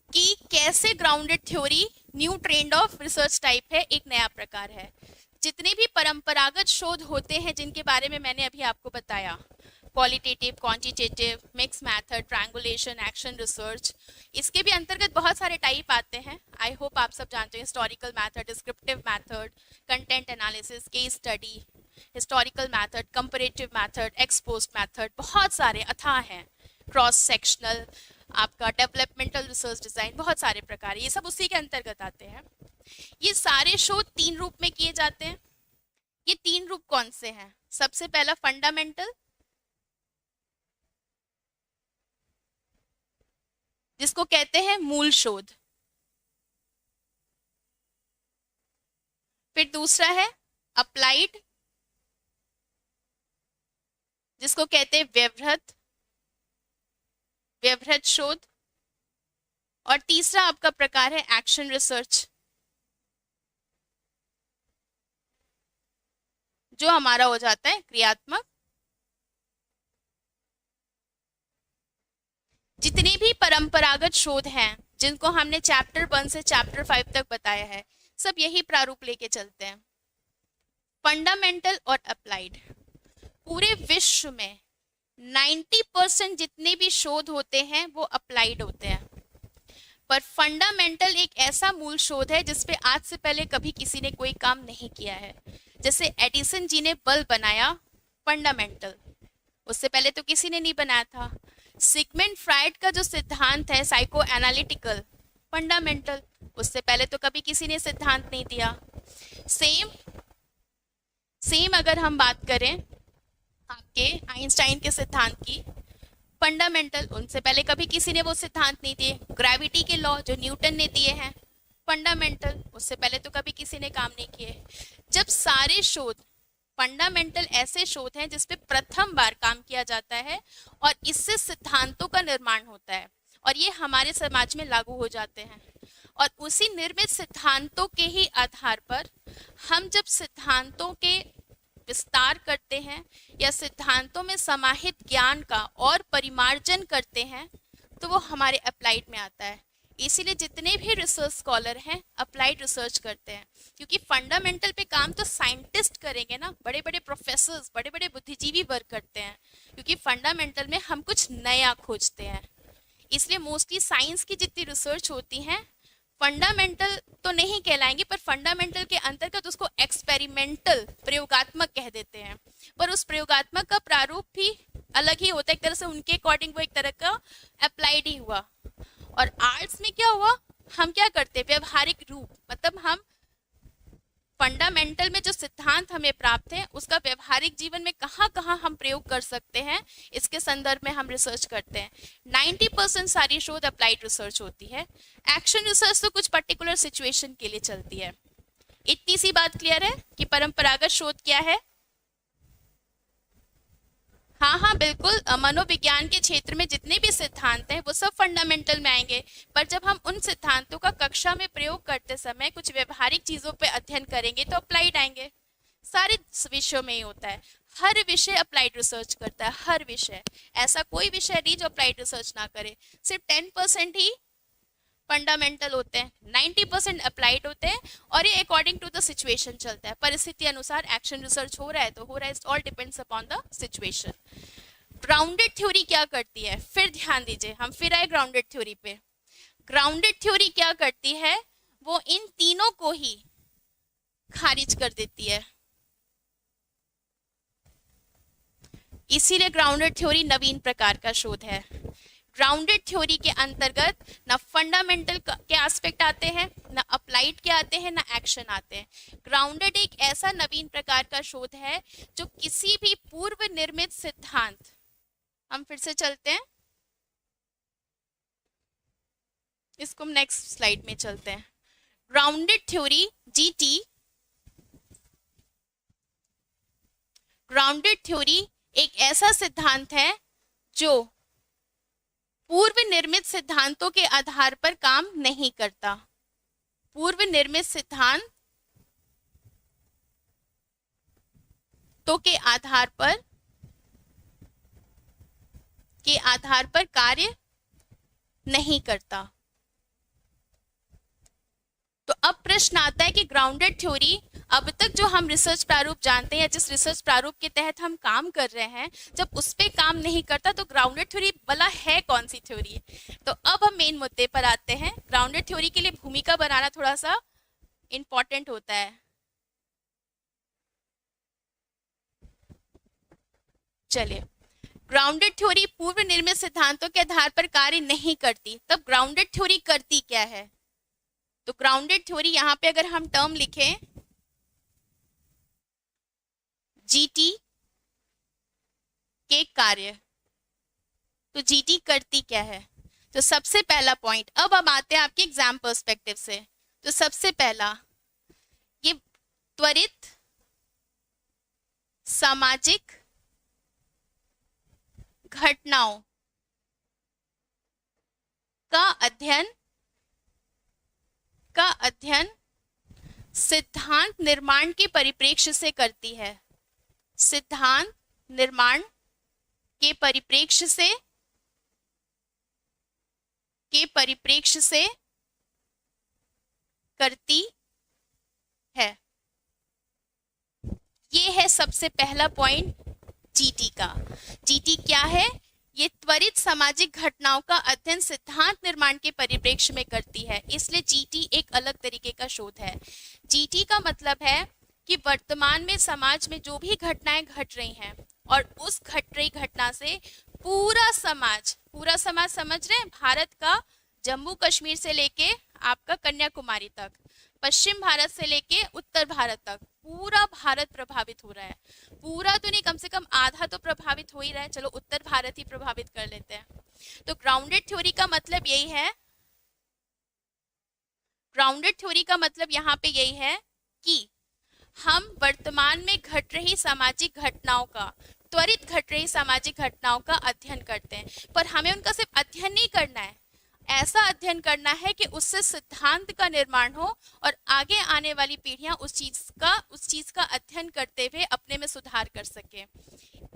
कि कैसे grounded theory new trend of research type है, एक नया प्रकार है। जितने भी परंपरागत शोध होते हैं जिनके बारे में मैंने अभी आपको बताया, qualitative, quantitative, mix method, triangulation, action research, इसके भी अंतर्गत बहुत सारे टाइप आते हैं। आई होप आप सब जानते हैं, historical method, descriptive method, content analysis, case study, historical method, comparative method, exposed method, बहुत सारे अथाह हैं, क्रॉस सेक्शनल, आपका डेवलपमेंटल रिसर्च डिजाइन, बहुत सारे प्रकार, ये सब उसी के अंतर्गत आते हैं। ये सारे शोध 3 रूप में किए जाते हैं। ये 3 रूप कौन से हैं? सबसे पहला फंडामेंटल, जिसको कहते हैं मूल शोध। फिर दूसरा है अप्लाइड, जिसको कहते हैं व्यवहृत शोध। और तीसरा आपका प्रकार है एक्शन रिसर्च, जो हमारा हो जाता है क्रियात्मक। जितने भी परंपरागत शोध हैं, जिनको हमने चैप्टर 1 से चैप्टर 5 तक बताया है, सब यही प्रारूप लेके चलते हैं, फंडामेंटल और अप्लाइड। पूरे विश्व में 90% जितने भी शोध होते हैं वो अप्लाइड होते हैं, पर फंडामेंटल एक ऐसा मूल शोध है जिसपे आज से पहले कभी किसी ने कोई काम नहीं किया है। जैसे एडिसन जी ने बल्ब बनाया, फंडामेंटल, उससे पहले तो किसी ने नहीं बनाया था। सिगमंड फ्राइड का जो सिद्धांत है साइको एनालिटिकल, फंडामेंटल, उससे पहले तो कभी किसी ने सिद्धांत नहीं दिया। सेम अगर हम बात करें आपके आइंस्टाइन के सिद्धांत की, फंडामेंटल, उनसे पहले कभी किसी ने वो सिद्धांत नहीं दिए। ग्रेविटी के लॉ जो न्यूटन ने दिए हैं, फंडामेंटल, उससे पहले तो कभी किसी ने काम नहीं किए। जब सारे शोध फंडामेंटल ऐसे शोध हैं जिसपे प्रथम बार काम किया जाता है और इससे सिद्धांतों का निर्माण होता है और ये हमारे समाज में लागू हो जाते हैं, और उसी निर्मित सिद्धांतों के ही आधार पर हम जब सिद्धांतों के विस्तार करते हैं या सिद्धांतों में समाहित ज्ञान का और परिमार्जन करते हैं तो वो हमारे अप्लाइड में आता है। इसीलिए जितने भी रिसर्च स्कॉलर हैं अप्लाइड रिसर्च करते हैं, क्योंकि फंडामेंटल पे काम तो साइंटिस्ट करेंगे ना, बड़े बड़े प्रोफेसर्स, बड़े बड़े बुद्धिजीवी वर्ग करते हैं, क्योंकि फंडामेंटल में हम कुछ नया खोजते हैं। इसलिए मोस्टली साइंस की जितनी रिसर्च होती हैं फंडामेंटल तो नहीं कहलाएंगे, पर फंडामेंटल के अंतर्गत उसको एक्सपेरिमेंटल, प्रयोगात्मक कह देते हैं, पर उस प्रयोगात्मक का प्रारूप भी अलग ही होता है। एक तरह से उनके अकॉर्डिंग वो एक तरह का अप्लाइड ही हुआ। और आर्ट्स में क्या हुआ, हम क्या करते हैं, व्यवहारिक रूप, मतलब हम फंडामेंटल में जो सिद्धांत हमें प्राप्त है उसका व्यवहारिक जीवन में कहाँ कहाँ हम प्रयोग कर सकते हैं, इसके संदर्भ में हम रिसर्च करते हैं। 90% सारी शोध अप्लाइड रिसर्च होती है। एक्शन रिसर्च तो कुछ पर्टिकुलर सिचुएशन के लिए चलती है। इतनी सी बात क्लियर है कि परंपरागत शोध क्या है? हाँ बिल्कुल, मनोविज्ञान के क्षेत्र में जितने भी सिद्धांत हैं वो सब फंडामेंटल में आएंगे, पर जब हम उन सिद्धांतों का कक्षा में प्रयोग करते समय कुछ व्यवहारिक चीजों पे अध्ययन करेंगे तो अप्लाइड आएंगे। सारे विषयों में ही होता है, हर विषय अप्लाइड रिसर्च करता है, हर विषय, ऐसा कोई विषय नहीं जो अप्लाइड रिसर्च ना करे। सिर्फ 10% ही फंडामेंटल होते हैं, 90% अप्लाइड होते हैं, और ये अकॉर्डिंग टू द सिचुएशन चलता है, परिस्थिति अनुसार एक्शन रिसर्च हो रहा है तो हो रहा है, all depends upon the situation. Grounded theory क्या करती है, फिर ध्यान दीजिए, हम फिर आए ग्राउंडेड थ्योरी पे। ग्राउंडेड थ्योरी क्या करती है, वो इन तीनों को ही खारिज कर देती है। इसीलिए ग्राउंडेड थ्योरी नवीन प्रकार का शोध है। ग्राउंडेड थ्योरी के अंतर्गत ना फंडामेंटल के एस्पेक्ट आते हैं, ना अप्लाइड के आते हैं, ना एक्शन आते हैं। ग्राउंडेड एक ऐसा नवीन प्रकार का शोध है जो किसी भी पूर्व निर्मित सिद्धांत, हम फिर से चलते हैं, इसको हम नेक्स्ट स्लाइड में चलते हैं। Grounded theory GT, grounded theory एक ऐसा सिद्धांत है जो पूर्व निर्मित सिद्धांतों के आधार पर काम नहीं करता। पूर्व निर्मित सिद्धांतों के आधार पर कार्य नहीं करता। तो अब प्रश्न आता है कि ग्राउंडेड थ्योरी, अब तक जो हम रिसर्च प्रारूप जानते हैं, जिस रिसर्च प्रारूप के तहत हम काम कर रहे हैं, जब उस पे काम नहीं करता तो ग्राउंडेड थ्योरी भला है कौन सी थ्योरी? तो अब हम मेन मुद्दे पर आते हैं। ग्राउंडेड थ्योरी के लिए भूमिका बनाना थोड़ा सा इंपॉर्टेंट होता है। चलिए, ग्राउंडेड थ्योरी पूर्व निर्मित सिद्धांतों के आधार पर कार्य नहीं करती, तब ग्राउंडेड थ्योरी करती क्या है? तो ग्राउंडेड थ्योरी यहां पे अगर हम टर्म लिखें जीटी के कार्य, तो जीटी करती क्या है? तो सबसे पहला पॉइंट, अब हम आते हैं आपके एग्जाम पर्सपेक्टिव से। तो सबसे पहला, ये त्वरित सामाजिक घटनाओं का अध्ययन सिद्धांत निर्माण के परिप्रेक्ष्य से करती है। सिद्धांत निर्माण के परिप्रेक्ष्य से करती है। ये है सबसे पहला पॉइंट जीटी का। जीटी क्या है? ये त्वरित सामाजिक घटनाओं का अध्ययन सिद्धांत निर्माण के परिप्रेक्ष्य में करती है, इसलिए जीटी एक अलग तरीके का शोध है। जीटी का मतलब है कि वर्तमान में समाज में जो भी घटनाएं घट रही हैं और उस घट रही घटना से पूरा समाज समझ रहे हैं, भारत का जम्मू कश्मीर से लेके आपका कन्याकुमारी तक, पश्चिम भारत से लेके उत्तर भारत तक पूरा भारत प्रभावित हो रहा है। पूरा तो नहीं, कम से कम आधा तो प्रभावित हो ही रहा है, चलो उत्तर भारत ही प्रभावित कर लेते हैं। तो ग्राउंडेड थ्योरी का मतलब यही है, ग्राउंडेड थ्योरी का मतलब यहाँ पे यही है कि हम वर्तमान में घट रही सामाजिक घटनाओं का, त्वरित घट रही सामाजिक घटनाओं का अध्ययन करते हैं, पर हमें उनका सिर्फ अध्ययन नहीं करना है, ऐसा अध्ययन करना है कि उससे सिद्धांत का निर्माण हो और आगे आने वाली पीढ़ियां उस चीज का अध्ययन करते हुए अपने में सुधार कर सके।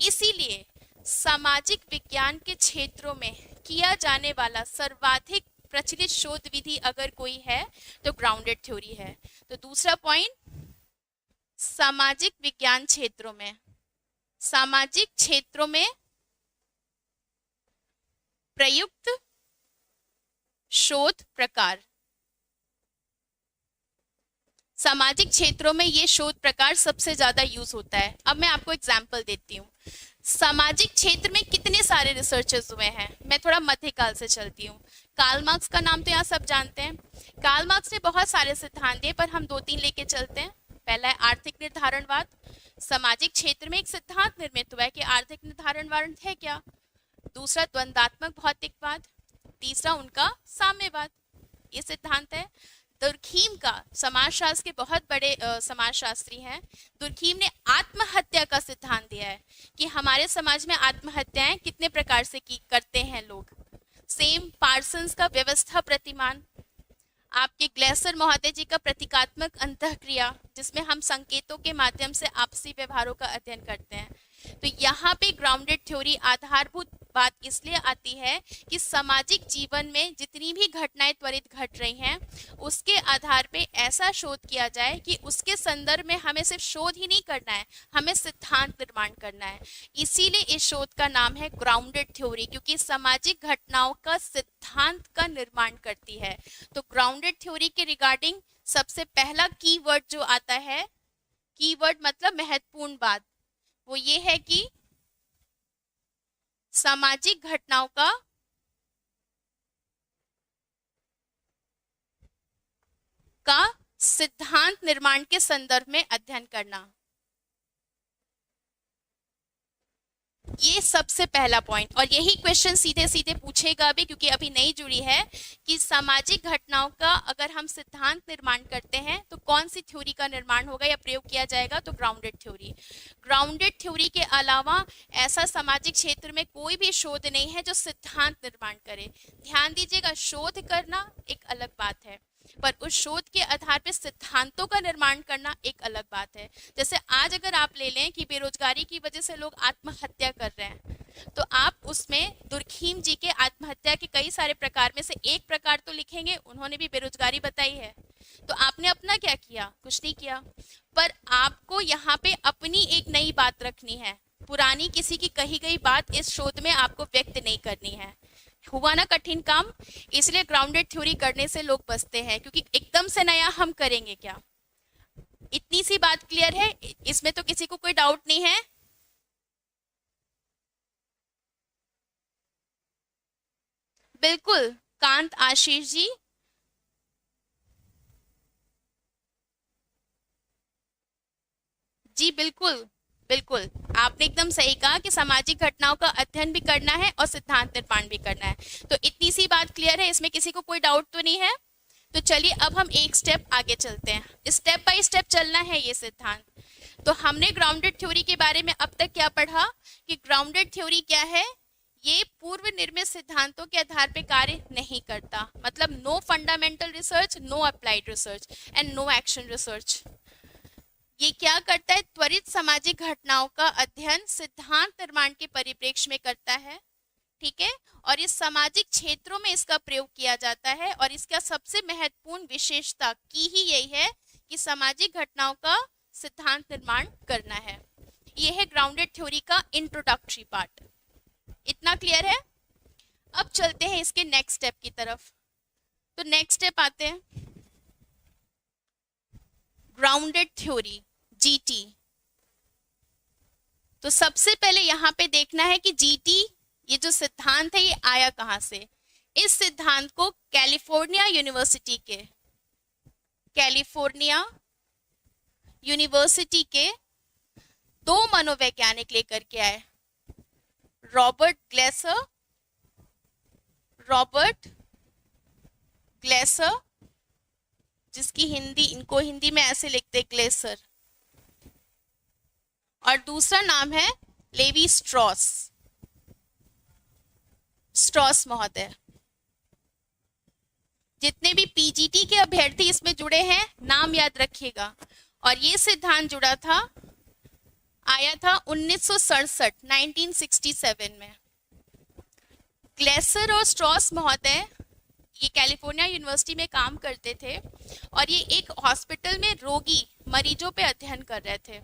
इसीलिए सामाजिक विज्ञान के क्षेत्रों में किया जाने वाला सर्वाधिक प्रचलित शोध विधि अगर कोई है तो ग्राउंडेड थ्योरी है। तो दूसरा पॉइंट, सामाजिक विज्ञान क्षेत्रों में, सामाजिक क्षेत्रों में प्रयुक्त शोध प्रकार, सामाजिक क्षेत्रों में ये शोध प्रकार सबसे ज्यादा यूज होता है। अब मैं आपको एग्जांपल देती हूँ। सामाजिक क्षेत्र में कितने सारे रिसर्चर्स हुए हैं, मैं थोड़ा मध्यकाल से चलती हूँ। कार्ल मार्क्स का नाम तो यहाँ सब जानते हैं। कार्ल मार्क्स ने बहुत सारे सिद्धांत दिए, पर हम 2-3 लेके चलते हैं। पहला है आर्थिक निर्धारणवाद। सामाजिक क्षेत्र में एक सिद्धांत निर्मित हुआ है कि आर्थिक निर्धारणवाद है क्या। दूसरा द्वंद्वात्मक भौतिकवाद। तीसरा उनका साम्यवाद, ये सिद्धांत है। दुर्खीम का, समाजशास्त्र के बहुत बड़े समाजशास्त्री हैं, दुर्खीम ने आत्महत्या का सिद्धांत दिया है कि हमारे समाज में आत्महत्याएं कितने प्रकार से करते हैं लोग। सेम पार्सन्स का व्यवस्था प्रतिमान, आपके ग्लेसर महोदय जी का प्रतीकात्मक अंतःक्रिया, जिसमें हम संकेतों के माध्यम से आपसी व्यवहारों का अध्ययन करते हैं। तो यहाँ पे ग्राउंडेड थ्योरी आधारभूत बात इसलिए आती है कि सामाजिक जीवन में जितनी भी घटनाएं त्वरित घट रही हैं उसके आधार पे ऐसा शोध किया जाए कि उसके संदर्भ में हमें सिर्फ शोध ही नहीं करना है, हमें सिद्धांत निर्माण करना है। इसीलिए इस शोध का नाम है ग्राउंडेड थ्योरी, क्योंकि सामाजिक घटनाओं का सिद्धांत का निर्माण करती है। तो ग्राउंडेड थ्योरी के रिगार्डिंग सबसे पहला कीवर्ड जो आता है, कीवर्ड मतलब महत्वपूर्ण बात, वो ये है कि सामाजिक घटनाओं का सिद्धांत निर्माण के संदर्भ में अध्ययन करना। ये सबसे पहला पॉइंट, और यही क्वेश्चन सीधे सीधे पूछेगा भी, क्योंकि अभी नई जुड़ी है कि सामाजिक घटनाओं का अगर हम सिद्धांत निर्माण करते हैं तो कौन सी थ्योरी का निर्माण होगा या प्रयोग किया जाएगा, तो ग्राउंडेड थ्योरी। ग्राउंडेड थ्योरी के अलावा ऐसा सामाजिक क्षेत्र में कोई भी शोध नहीं है जो सिद्धांत निर्माण करे। ध्यान दीजिएगा, शोध करना एक अलग बात है, पर उस शोध के आधार पर सिद्धांतों का निर्माण करना एक अलग बात है। जैसे आज अगर आप ले लें कि बेरोजगारी की वजह से लोग आत्महत्या कर रहे हैं, तो आप उसमें दुर्खीम जी के आत्महत्या के कई सारे प्रकार में से एक प्रकार तो लिखेंगे, उन्होंने भी बेरोजगारी बताई है। तो आपने अपना क्या किया? कुछ नहीं किया, पर आपको यहाँ पे अपनी एक नई बात रखनी है, पुरानी किसी की कही गई बात इस शोध में आपको व्यक्त नहीं करनी है। हुआ ना कठिन काम, इसलिए ग्राउंडेड थ्योरी करने से लोग बचते हैं, क्योंकि एकदम से नया हम करेंगे क्या। इतनी सी बात क्लियर है, इसमें तो किसी को कोई डाउट नहीं है? बिल्कुल। कांत आशीष जी। जी बिल्कुल। बिल्कुल, आपने एकदम सही कहा कि सामाजिक घटनाओं का अध्ययन भी करना है और सिद्धांत निर्माण भी करना है। तो इतनी सी बात क्लियर है, इसमें किसी को कोई डाउट तो नहीं है? तो चलिए अब हम एक स्टेप आगे चलते हैं, स्टेप बाय स्टेप चलना है ये सिद्धांत। तो हमने ग्राउंडेड थ्योरी के बारे में अब तक क्या पढ़ा कि ग्राउंडेड थ्योरी क्या है? ये पूर्व निर्मित सिद्धांतों के आधार पर कार्य नहीं करता, मतलब no fundamental research, no applied research and no action research. ये क्या करता है? त्वरित सामाजिक घटनाओं का अध्ययन सिद्धांत निर्माण के परिप्रेक्ष्य में करता है, ठीक है। और इस सामाजिक क्षेत्रों में इसका प्रयोग किया जाता है, और इसका सबसे महत्वपूर्ण विशेषता की ही यही है कि सामाजिक घटनाओं का सिद्धांत निर्माण करना है। यह है ग्राउंडेड थ्योरी का इंट्रोडक्टरी पार्ट। इतना क्लियर है? अब चलते हैं इसके नेक्स्ट स्टेप की तरफ। तो नेक्स्ट स्टेप आते हैं ग्राउंडेड थ्योरी, जीटी। तो सबसे पहले यहां पे देखना है कि जीटी ये जो सिद्धांत है ये आया कहां से। इस सिद्धांत को कैलिफोर्निया यूनिवर्सिटी के दो मनोवैज्ञानिक लेकर के आए, रॉबर्ट ग्लेसर, जिसकी इनको हिंदी में ऐसे लिखते ग्लेसर, और दूसरा नाम है लेवी स्ट्रॉस महोदय। जितने भी पीजीटी के अभ्यर्थी इसमें जुड़े हैं नाम याद रखिएगा। और ये सिद्धांत आया था 1967 में। ग्लेसर और स्ट्रॉस महोदय ये कैलिफोर्निया यूनिवर्सिटी में काम करते थे, और ये एक हॉस्पिटल में मरीजों पे अध्ययन कर रहे थे।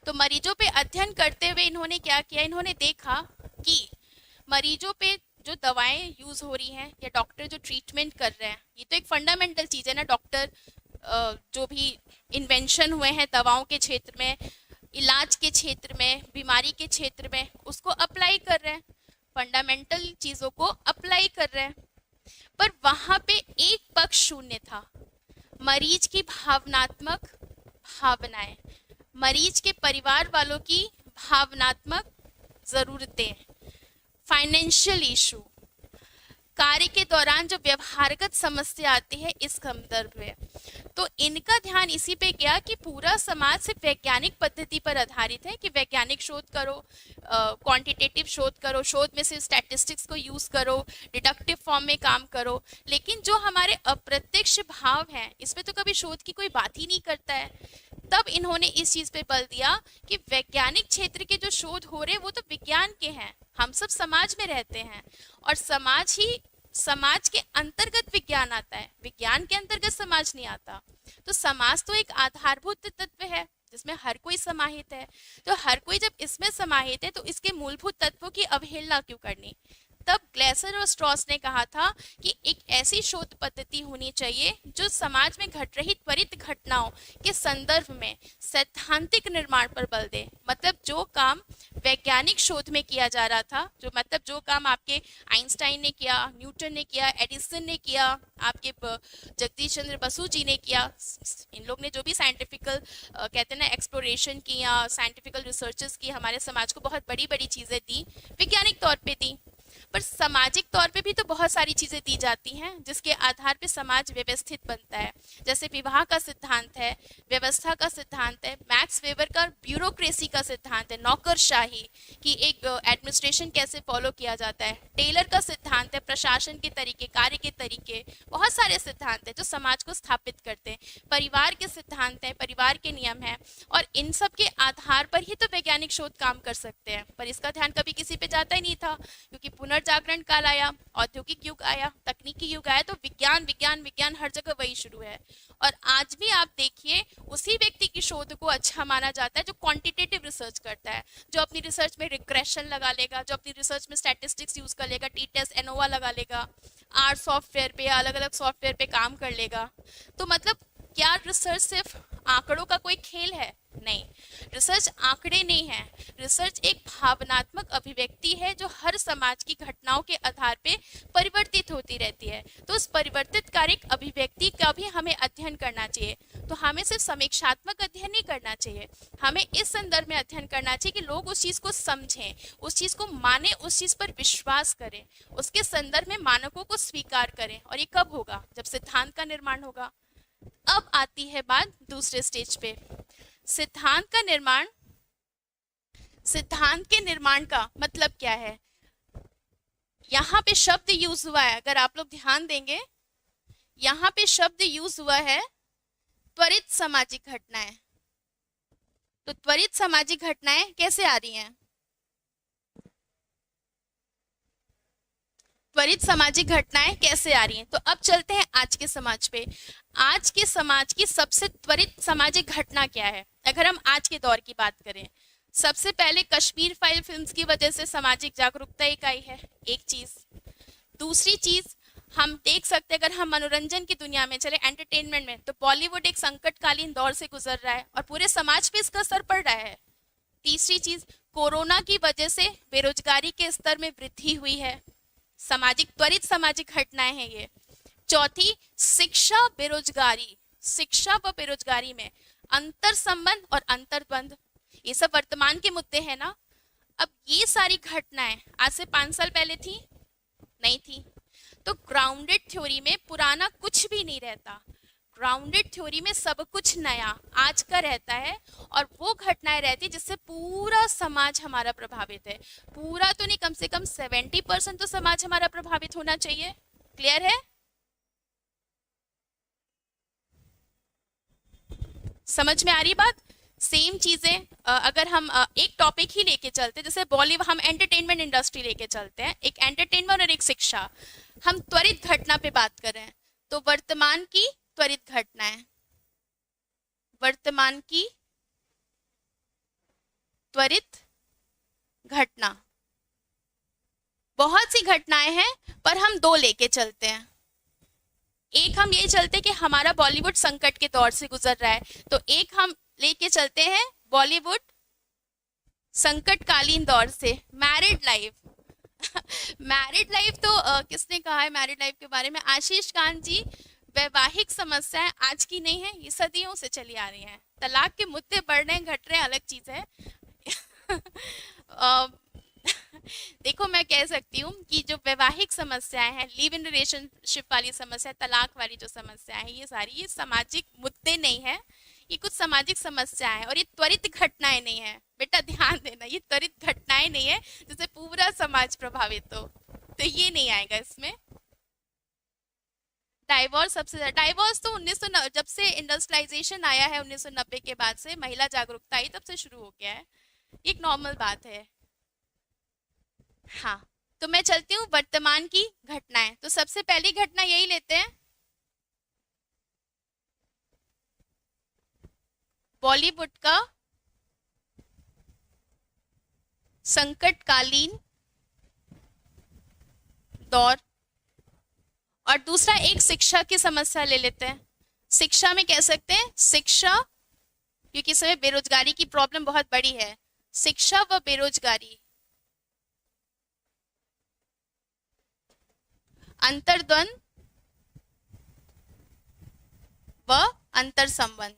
तो मरीजों पे अध्ययन करते हुए इन्होंने क्या किया, इन्होंने देखा कि मरीजों पे जो दवाएं यूज हो रही हैं या डॉक्टर जो ट्रीटमेंट कर रहे हैं, ये तो एक फंडामेंटल चीज है ना। डॉक्टर जो भी इन्वेंशन हुए हैं दवाओं के क्षेत्र में, इलाज के क्षेत्र में, बीमारी के क्षेत्र में, उसको अप्लाई कर रहे हैं, फंडामेंटल चीजों को अप्लाई कर रहे हैं। पर वहां पे एक पक्ष शून्य था, मरीज की भावनाएं, मरीज के परिवार वालों की भावनात्मक जरूरतें, फाइनेंशियल इशू, कार्य के दौरान जो व्यवहारगत समस्या आती है इस संदर्भ में। तो इनका ध्यान इसी पे गया कि पूरा समाज सिर्फ वैज्ञानिक पद्धति पर आधारित है कि वैज्ञानिक शोध करो, क्वांटिटेटिव शोध करो, शोध में सिर्फ स्टैटिस्टिक्स को यूज करो, डिडक्टिव फॉर्म में काम करो, लेकिन जो हमारे अप्रत्यक्ष भाव हैं इसमें तो कभी शोध की कोई बात ही नहीं करता है। तब इन्होंने इस चीज पे बल दिया कि वैज्ञानिक क्षेत्र के जो शोध हो रहे वो तो विज्ञान के हैं, हम सब समाज में रहते हैं, और समाज के अंतर्गत विज्ञान आता है, विज्ञान के अंतर्गत समाज नहीं आता। तो समाज तो एक आधारभूत तत्व है जिसमें हर कोई समाहित है। तो हर कोई जब इसमें समाहित है तो इसके मूलभूत तत्वों की अवहेलना क्यों करनी। तब ग्लेसर और स्ट्रॉस ने कहा था कि एक ऐसी शोध पद्धति होनी चाहिए जो समाज में घट रही त्वरित घटनाओं के संदर्भ में सैद्धांतिक निर्माण पर बल दे। मतलब जो काम वैज्ञानिक शोध में किया जा रहा था, जो काम आपके आइंस्टाइन ने किया, न्यूटन ने किया, एडिसन ने किया, आपके जगदीश चंद्र बसु जी ने किया, इन लोग ने जो भी साइंटिफिकल कहते हैं ना एक्सप्लोरेशन की या साइंटिफिकल रिसर्चेस की, हमारे समाज को बहुत बड़ी बड़ी चीजें दी, वैज्ञानिक तौर पे दी। पर सामाजिक तौर पे भी तो बहुत सारी चीजें दी जाती हैं जिसके आधार पे समाज व्यवस्थित बनता है। जैसे विवाह का सिद्धांत है, व्यवस्था का सिद्धांत है, मैक्स वेबर का ब्यूरोक्रेसी का सिद्धांत है, नौकरशाही की एक एडमिनिस्ट्रेशन कैसे फॉलो किया जाता है, टेलर का सिद्धांत है, प्रशासन के तरीके, कार्य के तरीके, बहुत सारे सिद्धांत है जो समाज को स्थापित करते हैं। परिवार के सिद्धांत है, परिवार के नियम है, और इन सब के आधार पर ही तो वैज्ञानिक शोध काम कर सकते हैं। पर इसका ध्यान कभी किसी पे जाता ही नहीं था, क्योंकि पुनर्जागरण काल आया, औद्योगिक युग आया, तकनीकी युग आया, तो विज्ञान विज्ञान विज्ञान हर जगह वही शुरू है। और आज भी आप देखिए उसी व्यक्ति की शोध को अच्छा माना जाता है जो क्वांटिटेटिव रिसर्च करता है, जो अपनी रिसर्च में रिग्रेशन लगा लेगा, जो अपनी रिसर्च में स्टैटिस्टिक्स यूज कर लेगा, टी टेस्ट, एनोवा लगा लेगा, आर सॉफ्टवेयर पे, अलग अलग सॉफ्टवेयर पे काम कर लेगा। तो मतलब क्या रिसर्च सिर्फ आंकड़ों का कोई खेल है? नहीं, रिसर्च आंकड़े नहीं है। रिसर्च एक भावनात्मक अभिव्यक्ति है जो हर समाज की घटनाओं के आधार पे परिवर्तित होती रहती है। तो उस परिवर्तित कारक अभिव्यक्ति का भी हमें अध्ययन करना चाहिए। तो हमें सिर्फ समीक्षात्मक अध्ययन नहीं करना चाहिए, हमें इस संदर्भ में अध्ययन करना चाहिए कि लोग उस चीज को समझें, उस चीज को माने, उस चीज पर विश्वास करें, उसके संदर्भ में मानकों को स्वीकार करें। और ये कब होगा? जब सिद्धांत का निर्माण होगा। अब आती है बात दूसरे स्टेज पे, सिद्धांत का निर्माण। सिद्धांत के निर्माण का मतलब क्या है? यहाँ पे शब्द यूज हुआ है, अगर आप लोग ध्यान देंगे, यहाँ पे शब्द यूज हुआ है त्वरित सामाजिक घटनाएं। तो त्वरित सामाजिक घटनाएं कैसे आ रही हैं? त्वरित सामाजिक घटनाएं कैसे आ रही हैं? तो अब चलते हैं आज के समाज पे। आज के समाज की सबसे त्वरित सामाजिक घटना क्या है? अगर हम आज के दौर की बात करें, सबसे पहले कश्मीर फाइल फिल्म्स की वजह से सामाजिक जागरूकता एक आई है, एक चीज। दूसरी चीज हम देख सकते हैं, अगर हम मनोरंजन की दुनिया में चले, एंटरटेनमेंट में, तो बॉलीवुड एक संकटकालीन दौर से गुजर रहा है और पूरे समाज पे इसका असर पड़ रहा है। तीसरी चीज, कोरोना की वजह से बेरोजगारी के स्तर में वृद्धि हुई है, सामाजिक त्वरित सामाजिक घटनाएं हैं ये। चौथी, शिक्षा बेरोजगारी, शिक्षा व बेरोजगारी में अंतर संबंध और अंतर्द्वंद, ये सब वर्तमान के मुद्दे हैं ना। अब ये सारी घटनाएं आज से 5 साल पहले थी? नहीं थी। तो ग्राउंडेड थ्योरी में पुराना कुछ भी नहीं रहता, ग्राउंडेड थ्योरी में सब कुछ नया आज का रहता है, और वो घटनाएं रहती है जिससे पूरा समाज हमारा प्रभावित है। पूरा तो नहीं, कम से कम 70% तो समाज हमारा प्रभावित होना चाहिए। क्लियर है? समझ में आ रही बात? सेम चीजें अगर हम एक टॉपिक ही लेके चलते, जैसे बॉलीवुड, हम एंटरटेनमेंट इंडस्ट्री लेके चलते हैं, एक एंटरटेनमेंट और एक शिक्षा, हम त्वरित घटना पे बात कर रहे हैं। तो वर्तमान की त्वरित घटनाएं, वर्तमान की त्वरित घटना, बहुत सी घटनाएं हैं पर हम 2 लेके चलते हैं। एक हम ये चलते कि हमारा बॉलीवुड संकट के दौर से गुजर रहा है, तो एक हम लेके चलते हैं बॉलीवुड संकटकालीन दौर से, मैरिड लाइफ। मैरिड लाइफ तो किसने कहा है मैरिड लाइफ के बारे में? आशीष कांत जी। वैवाहिक समस्याएं आज की नहीं है, ये सदियों से चली आ रही हैं। तलाक के मुद्दे बढ़ रहे हैं, घट रहे हैं, अलग चीज है। देखो, मैं कह सकती हूँ कि जो वैवाहिक समस्याएं हैं, लिव इन रिलेशनशिप वाली समस्या, तलाक वाली जो समस्याएं हैं, ये सारी ये सामाजिक मुद्दे नहीं है, ये कुछ सामाजिक समस्याएं हैं, और ये त्वरित घटनाएं नहीं है। बेटा ध्यान देना, ये त्वरित घटनाएं नहीं है जिससे पूरा समाज प्रभावित हो, तो ये नहीं आएगा इसमें। डाइवोर्स सबसे ज्यादा, डाइवोर्स तो 1990 जब से इंडस्ट्रियलाइजेशन आया है, 1990 के बाद से महिला जागरूकता आई, तब से शुरू हो गया है, एक नॉर्मल बात है। हाँ, तो मैं चलती हूँ वर्तमान की घटनाएं। तो सबसे पहली घटना यही लेते हैं, बॉलीवुड का संकटकालीन दौर, और दूसरा एक शिक्षा की समस्या ले लेते हैं। शिक्षा में कह सकते हैं शिक्षा, क्योंकि इस समय बेरोजगारी की प्रॉब्लम बहुत बड़ी है, शिक्षा व बेरोजगारी, अंतर्द्वंद व अंतर संबंध।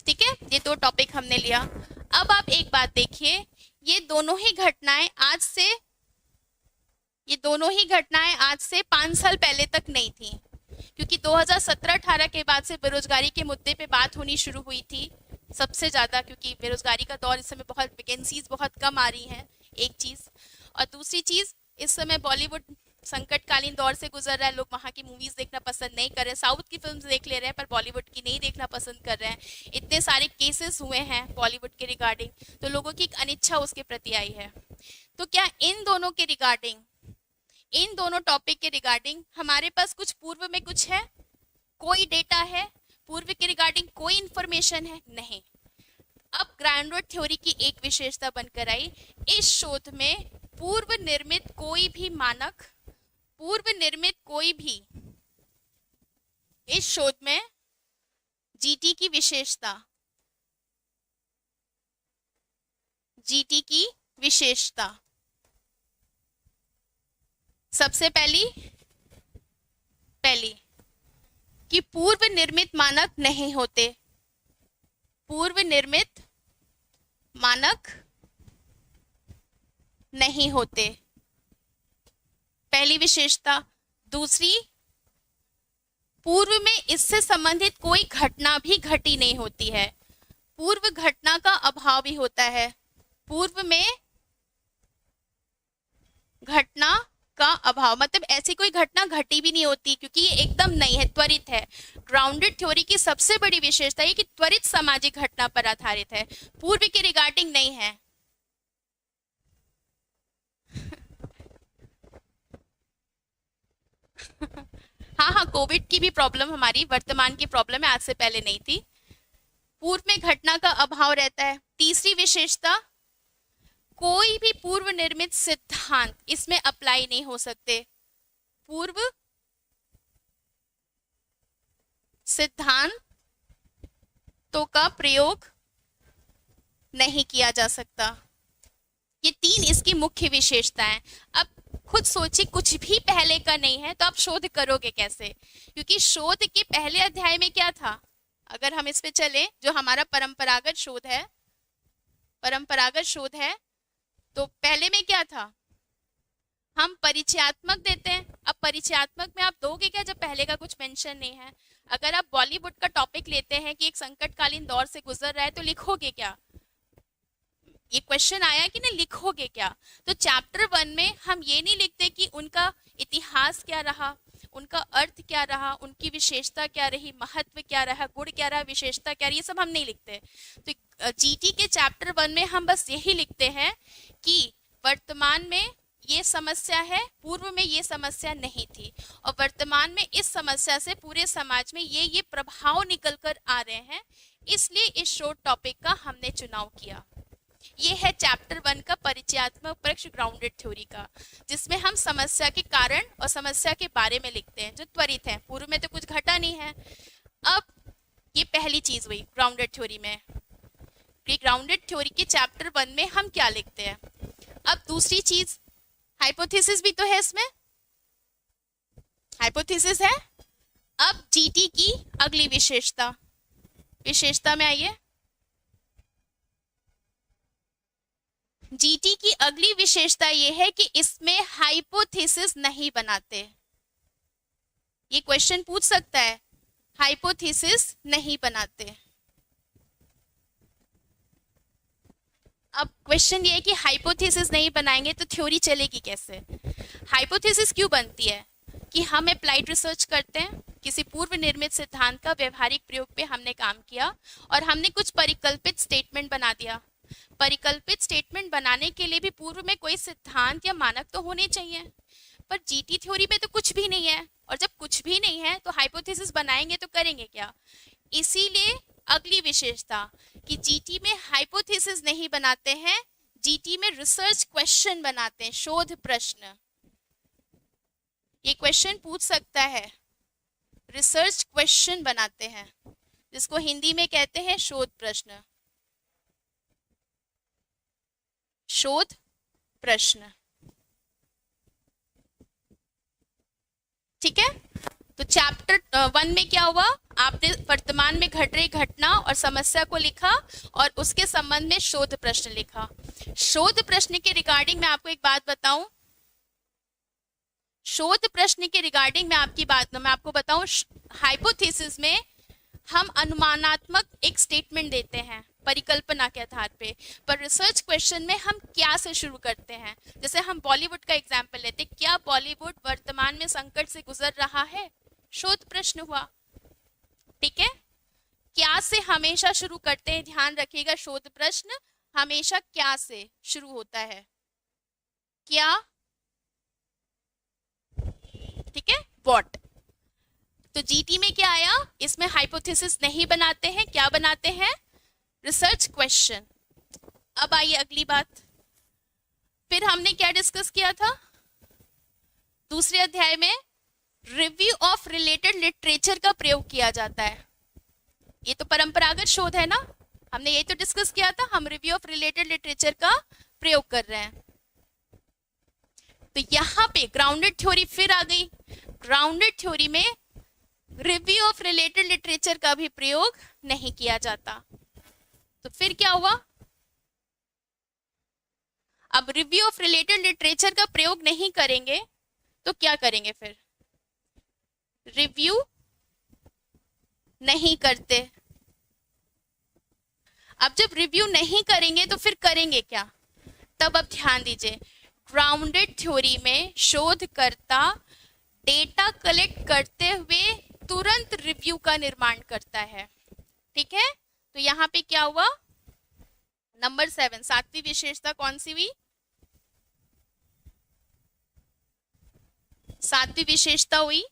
ठीक है, ये 2 टॉपिक हमने लिया। अब आप एक बात देखिए, ये दोनों ही घटनाएं आज से 5 साल पहले तक नहीं थी, क्योंकि 2017-18 के बाद से बेरोजगारी के मुद्दे पे बात होनी शुरू हुई थी सबसे ज्यादा, क्योंकि बेरोजगारी का दौर इस समय बहुत, वैकेंसीज बहुत कम आ रही हैं, एक चीज। और दूसरी चीज, इस समय बॉलीवुड संकटकालीन दौर से गुजर रहा है, लोग वहाँ की मूवीज देखना पसंद नहीं कर रहे हैं, साउथ की फिल्म्स देख ले रहे हैं पर बॉलीवुड की नहीं देखना पसंद कर रहे हैं। इतने सारे केसेस हुए हैं बॉलीवुड के रिगार्डिंग, तो लोगों की एक अनिच्छा उसके प्रति आई है। तो क्या इन दोनों के रिगार्डिंग, इन दोनों टॉपिक के रिगार्डिंग हमारे पास कुछ पूर्व में कुछ है, कोई डेटा है पूर्व के रिगार्डिंग, कोई इंफॉर्मेशन है? नहीं। अब ग्राउंडेड थ्योरी की एक विशेषता बनकर आई, इस शोध में पूर्व निर्मित कोई भी मानक, पूर्व निर्मित कोई भी, इस शोध में जीटी की विशेषता, जीटी की विशेषता सबसे पहली पहली कि पूर्व निर्मित मानक नहीं होते, पूर्व निर्मित मानक नहीं होते, पहली विशेषता। दूसरी, पूर्व में इससे संबंधित कोई घटना भी घटी नहीं होती है, पूर्व घटना का अभाव भी होता है, पूर्व में घटना का अभाव मतलब ऐसी कोई घटना घटी भी नहीं होती क्योंकि ये एकदम नहीं है, त्वरित है। ग्राउंडेड थ्योरी की सबसे बड़ी विशेषता है कि त्वरित सामाजिक घटना पर आधारित है, पूर्व के रिगार्डिंग नहीं है। हाँ हाँ, कोविड की भी प्रॉब्लम हमारी वर्तमान की प्रॉब्लम है, आज से पहले नहीं थी। पूर्व में घटना का अभाव रहता है। तीसरी विशेषता, कोई भी पूर्व निर्मित सिद्धांत इसमें अप्लाई नहीं हो सकते, पूर्व सिद्धांतों का प्रयोग नहीं किया जा सकता। ये तीन इसकी मुख्य विशेषता है। अब खुद सोचिए, कुछ भी पहले का नहीं है तो आप शोध करोगे कैसे, क्योंकि शोध के पहले अध्याय में क्या था, अगर हम इस पे चले, जो हमारा परंपरागत शोध है, परंपरागत शोध है, तो पहले में क्या था, हम परिचयात्मक देते हैं। अब परिचयात्मक में आप दोगे क्या जब पहले का कुछ मेंशन नहीं है। अगर आप बॉलीवुड का टॉपिक लेते हैं कि एक संकटकालीन दौर से गुजर रहा है तो लिखोगे क्या, ये क्वेश्चन आया कि ना, लिखोगे क्या। तो चैप्टर 1 में हम ये नहीं लिखते कि उनका इतिहास क्या रहा, उनका अर्थ क्या रहा, उनकी विशेषता क्या रही, महत्व क्या रहा, गुण क्या रहा, विशेषता क्या रही, ये सब हम नहीं लिखते। तो जीटी के चैप्टर 1 में हम बस यही लिखते हैं कि वर्तमान में ये समस्या है, पूर्व में ये समस्या नहीं थी, और वर्तमान में इस समस्या से पूरे समाज में ये प्रभाव निकल कर आ रहे हैं, इसलिए इस शॉर्ट टॉपिक का हमने चुनाव किया। ये है चैप्टर 1 का परिचयात्मक पक्ष ग्राउंडेड थ्योरी का, जिसमें हम समस्या के कारण और समस्या के बारे में लिखते हैं जो त्वरित है, पूर्व में तो कुछ घटा नहीं है। अब ये पहली चीज हुई ग्राउंडेड थ्योरी में। ग्राउंडेड थ्योरी के चैप्टर 1 में हम क्या लिखते हैं। अब दूसरी चीज, हाइपोथेसिस भी तो है इसमें, हाइपोथेसिस है। अब जीटी की अगली विशेषता, विशेषता में आइए। जीटी की अगली विशेषता यह है कि इसमें हाइपोथेसिस नहीं बनाते। ये क्वेश्चन पूछ सकता है, हाइपोथेसिस नहीं बनाते। अब क्वेश्चन ये है कि हाइपोथेसिस नहीं बनाएंगे तो थ्योरी चलेगी कैसे। हाइपोथेसिस क्यों बनती है कि हम अप्लाइड रिसर्च करते हैं, किसी पूर्व निर्मित सिद्धांत का व्यवहारिक प्रयोग पे हमने काम किया और हमने कुछ परिकल्पित स्टेटमेंट बना दिया। परिकल्पित स्टेटमेंट बनाने के लिए भी पूर्व में कोई सिद्धांत या मानक तो होने चाहिए, पर जीटी थ्योरी में तो कुछ भी नहीं है, और जब कुछ भी नहीं है तो हाइपोथेसिस बनाएंगे तो करेंगे क्या। इसीलिए अगली विशेषता कि जीटी में हाइपोथेसिस नहीं बनाते हैं, जीटी में रिसर्च क्वेश्चन बनाते हैं, शोध प्रश्न। ये क्वेश्चन पूछ सकता है, रिसर्च क्वेश्चन बनाते हैं, जिसको हिंदी में कहते हैं शोध प्रश्न, शोध प्रश्न। ठीक है, तो चैप्टर 1 में क्या हुआ, आपने वर्तमान में घट रही घटना और समस्या को लिखा और उसके संबंध में शोध प्रश्न लिखा। शोध प्रश्न के रिगार्डिंग मैं आपको एक बात बताऊं, शोध प्रश्न के रिगार्डिंग मैं आपको बताऊं, हाइपोथेसिस में हम अनुमानात्मक एक स्टेटमेंट देते हैं परिकल्पना के आधार पे, पर रिसर्च क्वेश्चन में हम क्या से शुरू करते हैं। जैसे हम बॉलीवुड का एग्जांपल लेते, क्या बॉलीवुड वर्तमान में संकट से गुजर रहा है, शोध प्रश्न हुआ। ठीक है, क्या से हमेशा शुरू करते हैं, ध्यान रखिएगा, शोध प्रश्न हमेशा क्या से शुरू होता है, क्या, ठीक है, व्हाट। तो जीटी में क्या आया, इसमें हाइपोथेसिस नहीं बनाते हैं, क्या बनाते हैं, रिसर्च क्वेश्चन। अब आइए अगली बात, फिर हमने क्या डिस्कस किया था दूसरे अध्याय में, रिव्यू ऑफ रिलेटेड लिटरेचर का प्रयोग किया जाता है। ये तो परंपरागत शोध है ना, हमने यही तो डिस्कस किया था, हम रिव्यू ऑफ रिलेटेड लिटरेचर का प्रयोग कर रहे हैं। तो यहाँ पे ग्राउंडेड थ्योरी फिर आ गई। ग्राउंडेड थ्योरी में रिव्यू ऑफ रिलेटेड लिटरेचर का भी प्रयोग नहीं किया जाता। तो फिर क्या हुआ, अब रिव्यू ऑफ रिलेटेड लिटरेचर का प्रयोग नहीं करेंगे तो क्या करेंगे, फिर रिव्यू नहीं करते। अब जब रिव्यू नहीं करेंगे तो फिर करेंगे क्या, तब अब ध्यान दीजिए, ग्राउंडेड थ्योरी में शोधकर्ता डेटा कलेक्ट करते हुए तुरंत रिव्यू का निर्माण करता है। ठीक है, तो यहाँ पे क्या हुआ, नंबर 7, सातवीं विशेषता कौन सी हुई, सातवीं विशेषता हुई,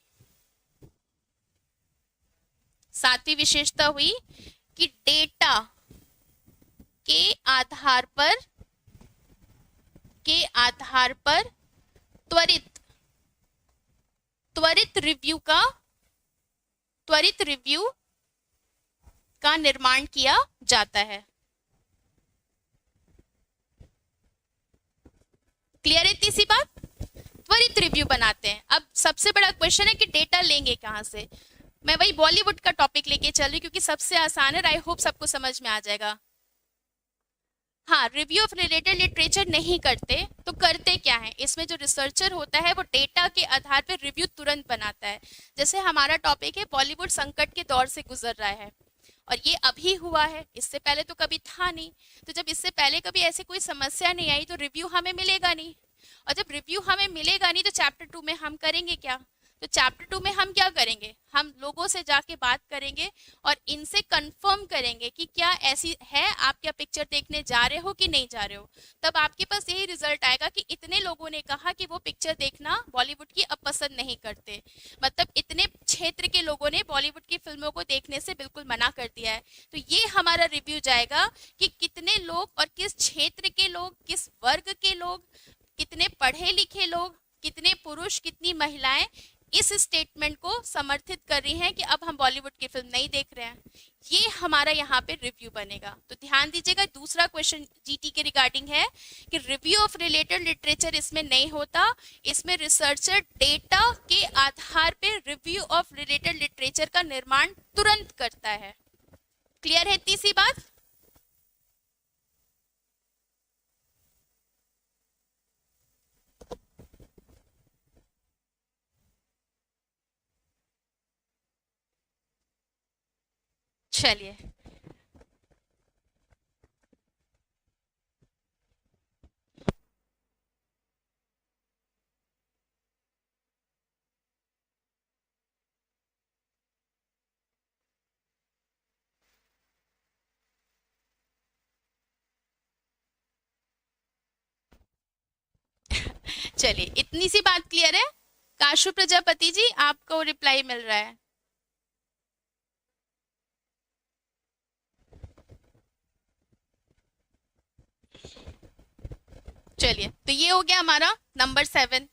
सातवीं विशेषता हुई कि डेटा के आधार पर त्वरित रिव्यू का निर्माण किया जाता है। क्लियर है इतनी सी बात, त्वरित रिव्यू बनाते हैं। अब सबसे बड़ा क्वेश्चन है कि डेटा लेंगे कहां से। मैं वही बॉलीवुड का टॉपिक लेके चल रही क्योंकि सबसे आसान है, आई होप सबको समझ में आ जाएगा। हाँ, रिव्यू ऑफ रिलेटेड लिटरेचर नहीं करते तो करते क्या है, इसमें जो रिसर्चर होता है वो डेटा के आधार पर रिव्यू तुरंत बनाता है। जैसे हमारा टॉपिक है बॉलीवुड संकट के दौर से गुजर रहा है और ये अभी हुआ है, इससे पहले तो कभी था नहीं। तो जब इससे पहले कभी ऐसी कोई समस्या नहीं आई तो रिव्यू हमें मिलेगा नहीं, और जब रिव्यू हमें मिलेगा नहीं तो चैप्टर 2 में हम करेंगे क्या, तो चैप्टर 2 में हम क्या करेंगे, हम लोगों से जाके बात करेंगे और इनसे कंफर्म करेंगे कि क्या ऐसी है, आप क्या पिक्चर देखने जा रहे हो कि नहीं जा रहे हो। तब आपके पास यही रिजल्ट आएगा कि इतने लोगों ने कहा कि वो पिक्चर देखना बॉलीवुड की अब पसंद नहीं करते, मतलब इतने क्षेत्र के लोगों ने बॉलीवुड की फिल्मों को देखने से बिल्कुल मना कर दिया है। तो ये हमारा रिव्यू जाएगा कि कितने लोग और किस क्षेत्र के लोग, किस वर्ग के लोग, कितने पढ़े लिखे लोग, कितने पुरुष, कितनी महिलाएं इस स्टेटमेंट को समर्थित कर रही हैं कि अब हम बॉलीवुड की फिल्म नहीं देख रहे हैं। ये हमारा यहाँ पे रिव्यू बनेगा। तो ध्यान दीजिएगा, दूसरा क्वेश्चन जीटी के रिगार्डिंग है कि रिव्यू ऑफ रिलेटेड लिटरेचर इसमें नहीं होता, इसमें रिसर्चर डेटा के आधार पे रिव्यू ऑफ रिलेटेड लिटरेचर का निर्माण तुरंत करता है। क्लियर है इतनी सी बात। चलिए, चलिए इतनी सी बात क्लियर है। काशु प्रजापति जी, आपको रिप्लाई मिल रहा है। चलिए, तो ये हो गया हमारा नंबर 7।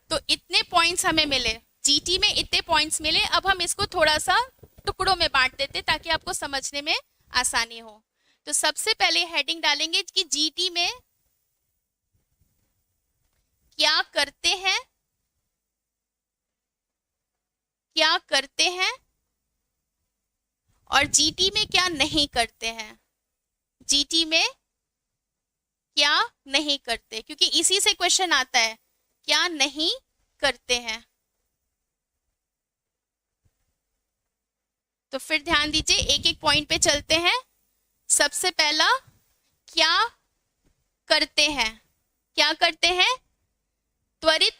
तो इतने पॉइंट्स हमें मिले, जीटी में इतने पॉइंट्स मिले। अब हम इसको थोड़ा सा टुकड़ों में बांट देते ताकि आपको समझने में आसानी हो। तो सबसे पहले हेडिंग डालेंगे कि जीटी में क्या करते हैं, क्या करते हैं और जीटी में क्या नहीं करते हैं। जीटी में क्या नहीं करते, क्योंकि इसी से क्वेश्चन आता है, क्या नहीं करते हैं। तो फिर ध्यान दीजिए, एक एक पॉइंट पे चलते हैं। सबसे पहला, क्या करते हैं, क्या करते हैं, त्वरित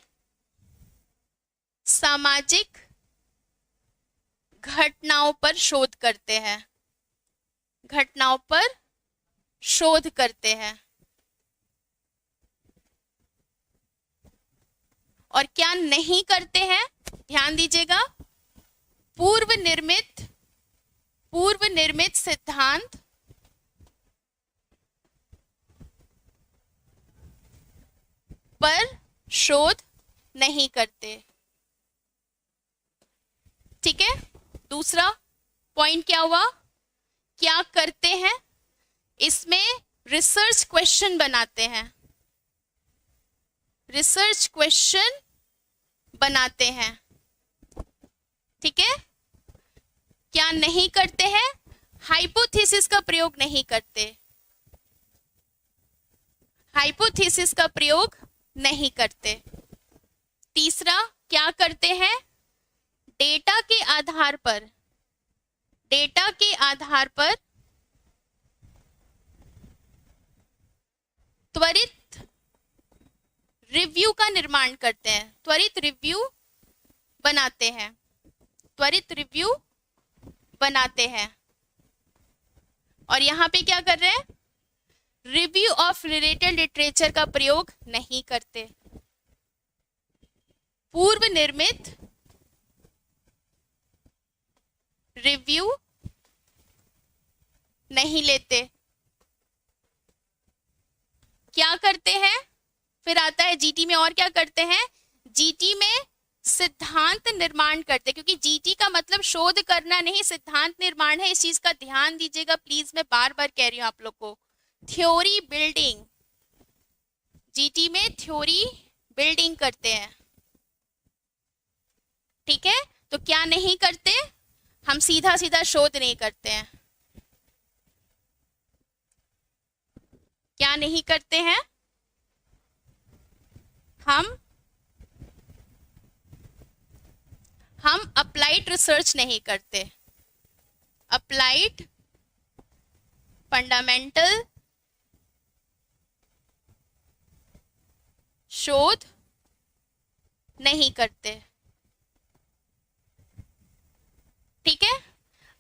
सामाजिक घटनाओं पर शोध करते हैं, घटनाओं पर शोध करते हैं। और क्या नहीं करते हैं, ध्यान दीजिएगा, पूर्व निर्मित सिद्धांत पर शोध नहीं करते। ठीक है, दूसरा पॉइंट क्या हुआ, क्या करते हैं, इसमें रिसर्च क्वेश्चन बनाते हैं, रिसर्च क्वेश्चन बनाते हैं, ठीक है। क्या नहीं करते हैं, हाइपोथेसिस का प्रयोग नहीं करते, हाइपोथेसिस का प्रयोग नहीं करते। तीसरा, क्या करते हैं, डेटा के आधार पर, डेटा के आधार पर त्वरित रिव्यू का निर्माण करते हैं, त्वरित रिव्यू बनाते हैं, त्वरित रिव्यू बनाते हैं। और यहां पे क्या कर रहे हैं, रिव्यू ऑफ रिलेटेड लिटरेचर का प्रयोग नहीं करते, पूर्व निर्मित रिव्यू नहीं लेते। क्या करते हैं, फिर आता है जीटी में, और क्या करते हैं, जीटी में सिद्धांत निर्माण करते, क्योंकि जीटी का मतलब शोध करना नहीं, सिद्धांत निर्माण है, इस चीज का ध्यान दीजिएगा प्लीज, मैं बार बार कह रही हूं आप लोग को। थ्योरी बिल्डिंग, जीटी में थ्योरी बिल्डिंग करते हैं, ठीक है। तो क्या नहीं करते, हम सीधा सीधा शोध नहीं करते हैं। क्या नहीं करते हैं, हम अप्लाइड रिसर्च नहीं करते, अप्लाइड फंडामेंटल शोध नहीं करते, ठीक है।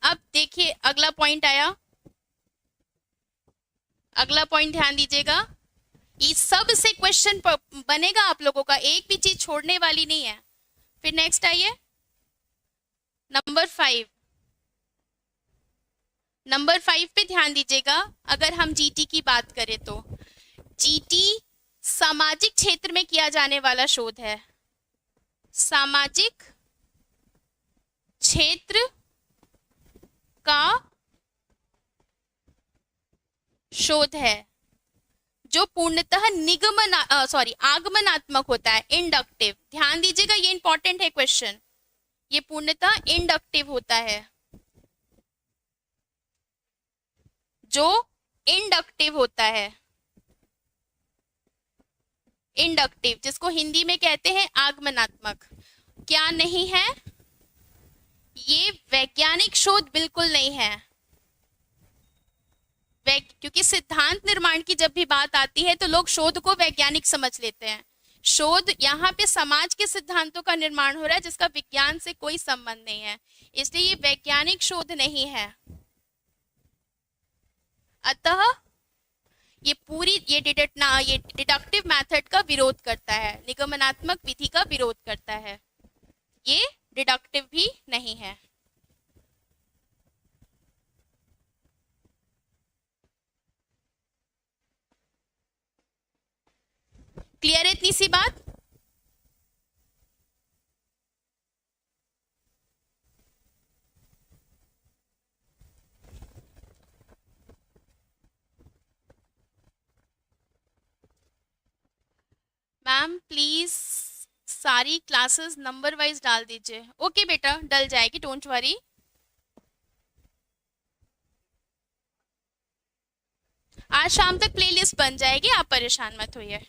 अब देखिए अगला पॉइंट आया, अगला पॉइंट ध्यान दीजिएगा, इस सब से क्वेश्चन बनेगा आप लोगों का, एक भी चीज छोड़ने वाली नहीं है। फिर नेक्स्ट आइए नंबर 5, नंबर 5 पे ध्यान दीजिएगा। अगर हम जीटी की बात करें तो जीटी सामाजिक क्षेत्र में किया जाने वाला शोध है, सामाजिक क्षेत्र का शोध है, जो पूर्णतः आगमनात्मक होता है, इंडक्टिव। ध्यान दीजिएगा, ये इंपॉर्टेंट है क्वेश्चन, ये पूर्णतः इंडक्टिव होता है, जो इंडक्टिव होता है, इंडक्टिव, जिसको हिंदी में कहते हैं आगमनात्मक। क्या नहीं है, ये वैज्ञानिक शोध बिल्कुल नहीं है, क्योंकि सिद्धांत निर्माण की जब भी बात आती है तो लोग शोध को वैज्ञानिक समझ लेते हैं। शोध यहाँ पे समाज के सिद्धांतों का निर्माण हो रहा है, जिसका विज्ञान से कोई संबंध नहीं है, इसलिए ये वैज्ञानिक शोध नहीं है। अतः ये पूरी ये डिडक्टिव मेथड का विरोध करता है, निगमनात्मक विधि का विरोध करता है, ये डिडक्टिव भी नहीं है। क्लियर है इतनी सी बात? मैम प्लीज सारी क्लासेस नंबर वाइज डाल दीजिए। ओके बेटा, डल जाएगी, डोंट वरी। आज शाम तक प्लेलिस्ट बन जाएगी, आप परेशान मत होइए,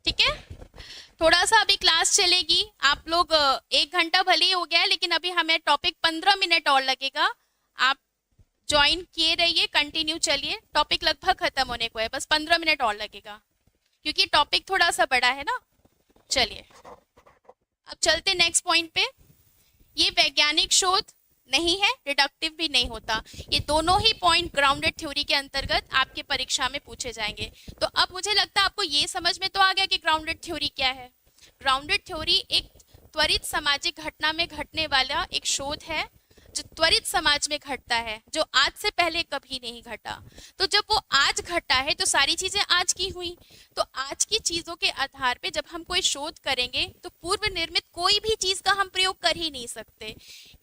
ठीक है। थोड़ा सा अभी क्लास चलेगी, आप लोग 1 घंटा भले ही हो गया है, लेकिन अभी हमें टॉपिक 15 मिनट और लगेगा। आप ज्वाइन किए रहिए, कंटिन्यू चलिए, टॉपिक लगभग खत्म होने को है, बस 15 मिनट और लगेगा, क्योंकि टॉपिक थोड़ा सा बड़ा है ना। चलिए अब चलते नेक्स्ट पॉइंट पे। ये वैज्ञानिक शोध नहीं है, डिडक्टिव भी नहीं होता। ये दोनों ही पॉइंट ग्राउंडेड थ्योरी के अंतर्गत आपके परीक्षा में पूछे जाएंगे। तो अब मुझे लगता है आपको ये समझ में तो आ गया कि ग्राउंडेड थ्योरी क्या है। ग्राउंडेड थ्योरी एक त्वरित सामाजिक घटना में घटने वाला एक शोध है, जो त्वरित समाज में घटता है, जो आज से पहले कभी नहीं घटा। तो जब वो आज घटा है तो सारी चीजें आज की हुई। तो आज की चीजों के आधार पे जब हम कोई शोध करेंगे तो पूर्व निर्मित कोई भी चीज का हम प्रयोग कर ही नहीं सकते।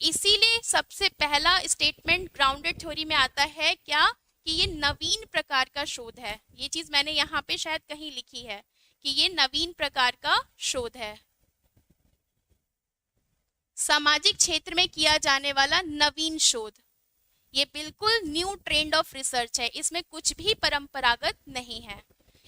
इसीलिए सबसे पहला स्टेटमेंट ग्राउंडेड थ्योरी में आता है क्या, कि ये नवीन प्रकार का शोध है। ये चीज मैंने यहाँ पे शायद कहीं लिखी है कि ये नवीन प्रकार का शोध है, सामाजिक क्षेत्र में किया जाने वाला नवीन शोध। ये बिल्कुल न्यू ट्रेंड ऑफ रिसर्च है, इसमें कुछ भी परंपरागत नहीं है,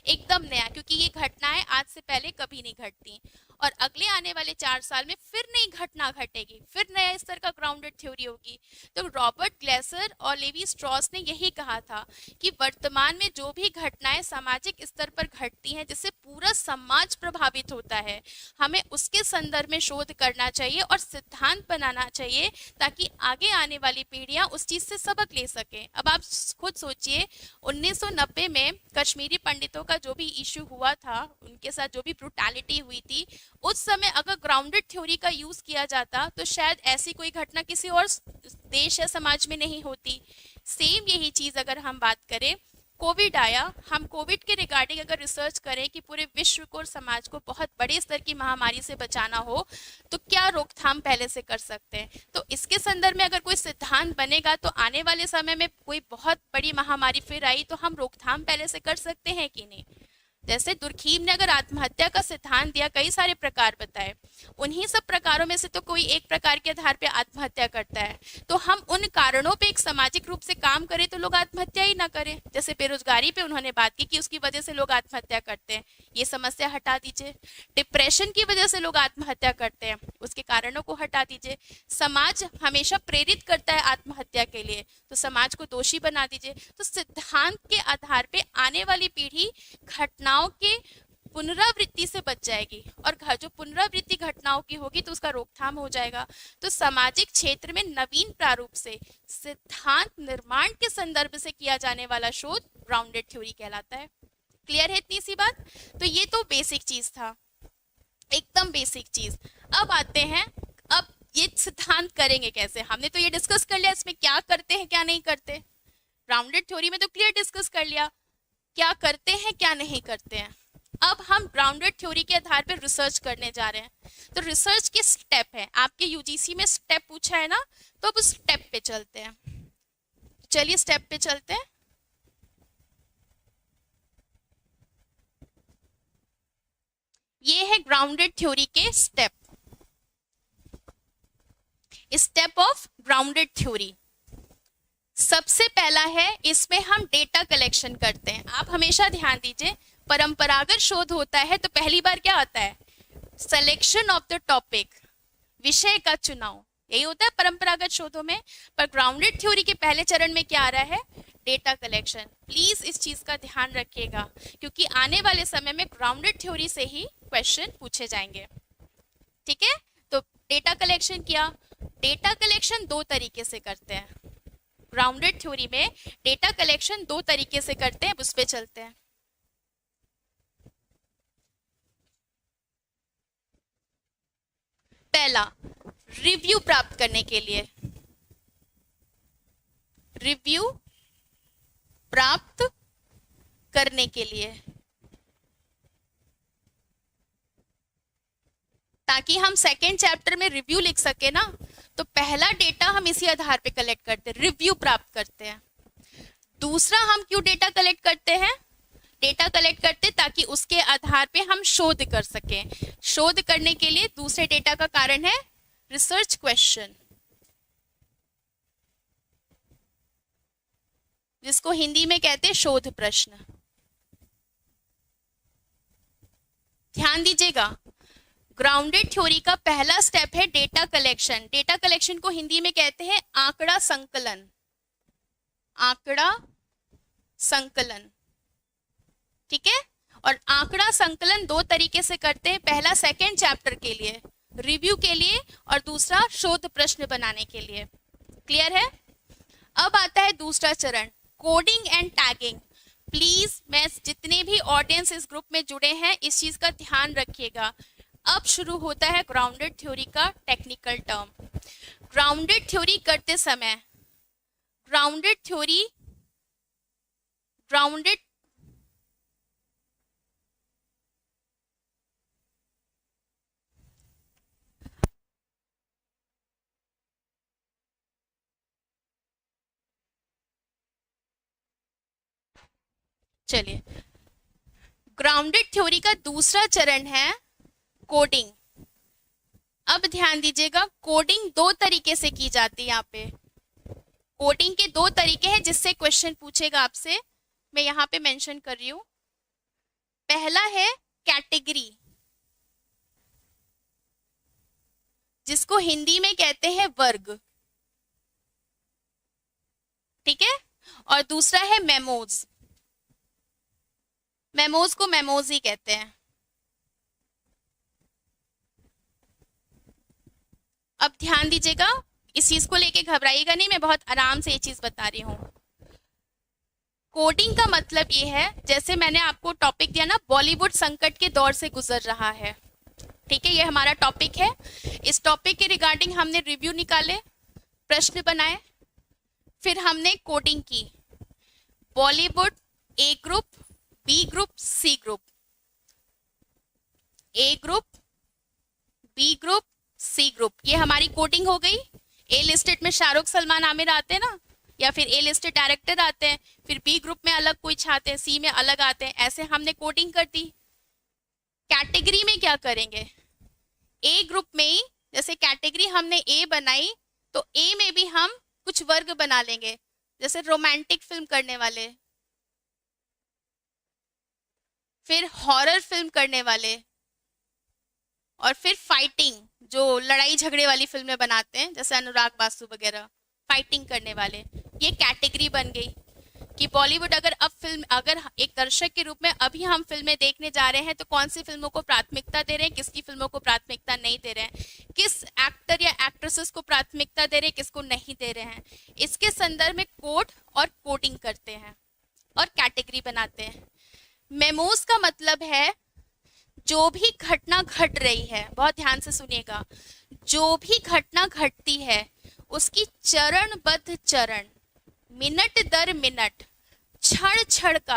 एकदम नया, क्योंकि ये घटनाएं आज से पहले कभी नहीं घटती और अगले आने वाले 4 साल में फिर नई घटना घटेगी, फिर नया स्तर का ग्राउंडेड थ्योरी होगी। तो रॉबर्ट ग्लेसर और लेवी स्ट्रॉस ने यही कहा था कि वर्तमान में जो भी घटनाएं सामाजिक स्तर पर घटती हैं जिससे पूरा समाज प्रभावित होता है, हमें उसके संदर्भ में शोध करना चाहिए और सिद्धांत बनाना चाहिए ताकि आगे आने वाली पीढ़ियां उस चीज से सबक ले सकें। अब आप खुद सोचिए 1990 में कश्मीरी पंडितों का जो भी इश्यू हुआ था, उनके साथ जो भी ब्रूटैलिटी हुई थी, उस समय अगर ग्राउंडेड थ्योरी का यूज किया जाता तो शायद ऐसी कोई घटना किसी और देश या समाज में नहीं होती। सेम यही चीज अगर हम बात करें, कोविड आया, हम कोविड के रिगार्डिंग अगर रिसर्च करें कि पूरे विश्व को और समाज को बहुत बड़े स्तर की महामारी से बचाना हो तो क्या रोकथाम पहले से कर सकते हैं। तो इसके संदर्भ में अगर कोई सिद्धांत बनेगा तो आने वाले समय में कोई बहुत बड़ी महामारी फिर आई तो हम रोकथाम पहले से कर सकते हैं कि नहीं। जैसे दुर्खीम ने अगर आत्महत्या का सिद्धांत दिया, कई सारे प्रकार बताए, उन्हीं सब प्रकारों में से तो कोई एक प्रकार के आधार पे आत्महत्या करता है, तो हम उन कारणों पे एक सामाजिक रूप से काम करें तो लोग आत्महत्या ही ना करें। जैसे बेरोजगारी पे उन्होंने बात की कि उसकी वजह से लोग आत्महत्या करते हैं, ये समस्या हटा दीजिए। डिप्रेशन की वजह से लोग आत्महत्या करते हैं, उसके कारणों को हटा दीजिए। समाज हमेशा प्रेरित करता है आत्महत्या के लिए, तो समाज को दोषी बना दीजिए। तो सिद्धांत के आधार पे आने वाली पीढ़ी घटनाओं के पुनरावृत्ति से बच जाएगी और जो पुनरावृत्ति घटनाओं की होगी तो उसका रोकथाम हो जाएगा। तो सामाजिक क्षेत्र में नवीन प्रारूप से सिद्धांत निर्माण के संदर्भ से किया जाने वाला शोध ग्राउंडेड थ्योरी कहलाता है। क्लियर है इतनी सी बात? तो ये तो बेसिक चीज था, एकदम बेसिक चीज। अब आते हैं, अब ये सिद्धांत करेंगे कैसे। हमने तो ये डिस्कस कर लिया इसमें क्या करते हैं क्या नहीं करते, ग्राउंडेड थ्योरी में तो क्लियर डिस्कस कर लिया क्या करते हैं क्या नहीं करते हैं। अब हम ग्राउंडेड थ्योरी के आधार पर रिसर्च करने जा रहे हैं। तो रिसर्च के स्टेप है, आपके यूजीसी में स्टेप पूछा है ना, तो अब उस स्टेप पे चलते हैं। चलिए स्टेप पे चलते हैं। ये है ग्राउंडेड थ्योरी के step, step of grounded theory. सबसे पहला है, इसमें हम डेटा कलेक्शन करते हैं। आप हमेशा ध्यान दीजिए, परंपरागत शोध होता है तो पहली बार क्या होता है, सिलेक्शन ऑफ द टॉपिक, विषय का चुनाव, यही होता है परंपरागत शोधों में। पर ग्राउंडेड थ्योरी के पहले चरण में क्या आ रहा है, डेटा कलेक्शन। प्लीज इस चीज का ध्यान रखिएगा क्योंकि आने वाले समय में ग्राउंडेड थ्योरी से ही क्वेश्चन पूछे जाएंगे। ठीक है, तो डेटा कलेक्शन किया। डेटा कलेक्शन दो तरीके से करते हैं ग्राउंडेड थ्योरी में, डेटा कलेक्शन दो तरीके से करते हैं, उस पे चलते हैं। पहला, रिव्यू प्राप्त करने के लिए, रिव्यू प्राप्त करने के लिए, ताकि हम सेकेंड चैप्टर में रिव्यू लिख सके ना, तो पहला डेटा हम इसी आधार पे कलेक्ट करते हैं, रिव्यू प्राप्त करते हैं। दूसरा, हम क्यों डेटा कलेक्ट करते हैं, डेटा कलेक्ट करते ताकि उसके आधार पे हम शोध कर सकें। शोध करने के लिए दूसरे डेटा का कारण है रिसर्च क्वेश्चन, जिसको हिंदी में कहते हैं शोध प्रश्न। ध्यान दीजिएगा, ग्राउंडेड थ्योरी का पहला स्टेप है डेटा कलेक्शन। डेटा कलेक्शन को हिंदी में कहते हैं आंकड़ा संकलन, आंकड़ा संकलन। ठीक है, और आंकड़ा संकलन दो तरीके से करते हैं, पहला सेकेंड चैप्टर के लिए रिव्यू के लिए और दूसरा शोध प्रश्न बनाने के लिए। क्लियर है? अब आता है दूसरा चरण, कोडिंग एंड टैगिंग। प्लीज, मैं जितने भी ऑडियंस इस ग्रुप में जुड़े हैं इस चीज का ध्यान रखिएगा। अब शुरू होता है ग्राउंडेड थ्योरी का टेक्निकल टर्म। ग्राउंडेड थ्योरी करते समय, ग्राउंडेड थ्योरी, ग्राउंडेड चलिए, ग्राउंडेड थ्योरी का दूसरा चरण है कोडिंग। अब ध्यान दीजिएगा, कोडिंग दो तरीके से की जाती है। यहाँ पे कोडिंग के दो तरीके हैं जिससे क्वेश्चन पूछेगा आपसे, मैं यहाँ पे मेंशन कर रही हूँ। पहला है कैटेगरी, जिसको हिंदी में कहते हैं वर्ग, ठीक है। और दूसरा है मेमोज, मेमोज को मेमोज ही कहते हैं। अब ध्यान दीजिएगा, इस चीज को लेके घबराइएगा नहीं, मैं बहुत आराम से ये चीज बता रही हूँ। कोडिंग का मतलब ये है, जैसे मैंने आपको टॉपिक दिया ना, बॉलीवुड संकट के दौर से गुजर रहा है, ठीक है, ये हमारा टॉपिक है। इस टॉपिक के रिगार्डिंग हमने रिव्यू निकाले, प्रश्न बनाए, फिर हमने कोडिंग की। Bollywood A group, B group, C group, A group, B group, C group, ये हमारी कोडिंग हो गई। ए लिस्टेड में शाहरुख, सलमान, आमिर आते हैं ना, या फिर ए लिस्टेड डायरेक्टर आते हैं, फिर बी ग्रुप में अलग कोई छाते हैं, सी में अलग आते हैं, ऐसे हमने कोडिंग कर दी। कैटेगरी में क्या करेंगे, ए ग्रुप में ही जैसे कैटेगरी हमने ए बनाई, तो ए में भी हम कुछ वर्ग बना लेंगे, जैसे रोमांटिक फिल्म करने वाले, फिर हॉरर फिल्म करने वाले, और फिर फाइटिंग, जो लड़ाई झगड़े वाली फिल्में बनाते हैं जैसे अनुराग बासु वगैरह, फाइटिंग करने वाले। ये कैटेगरी बन गई कि बॉलीवुड अगर अब फिल्म, अगर एक दर्शक के रूप में अभी हम फिल्में देखने जा रहे हैं तो कौन सी फिल्मों को प्राथमिकता दे रहे हैं, किसकी फिल्मों को प्राथमिकता नहीं दे रहे हैं, किस एक्टर या एक्ट्रेसेस को प्राथमिकता दे रहे हैं, किसको नहीं दे रहे हैं, इसके संदर्भ में कोड और कोडिंग करते हैं और कैटेगरी बनाते हैं। मेमोज का मतलब है जो भी घटना घट रही है, बहुत ध्यान से सुनिएगा, जो भी घटना घटती है उसकी चरणबद्ध चरण, मिनट दर मिनट, क्षण क्षण का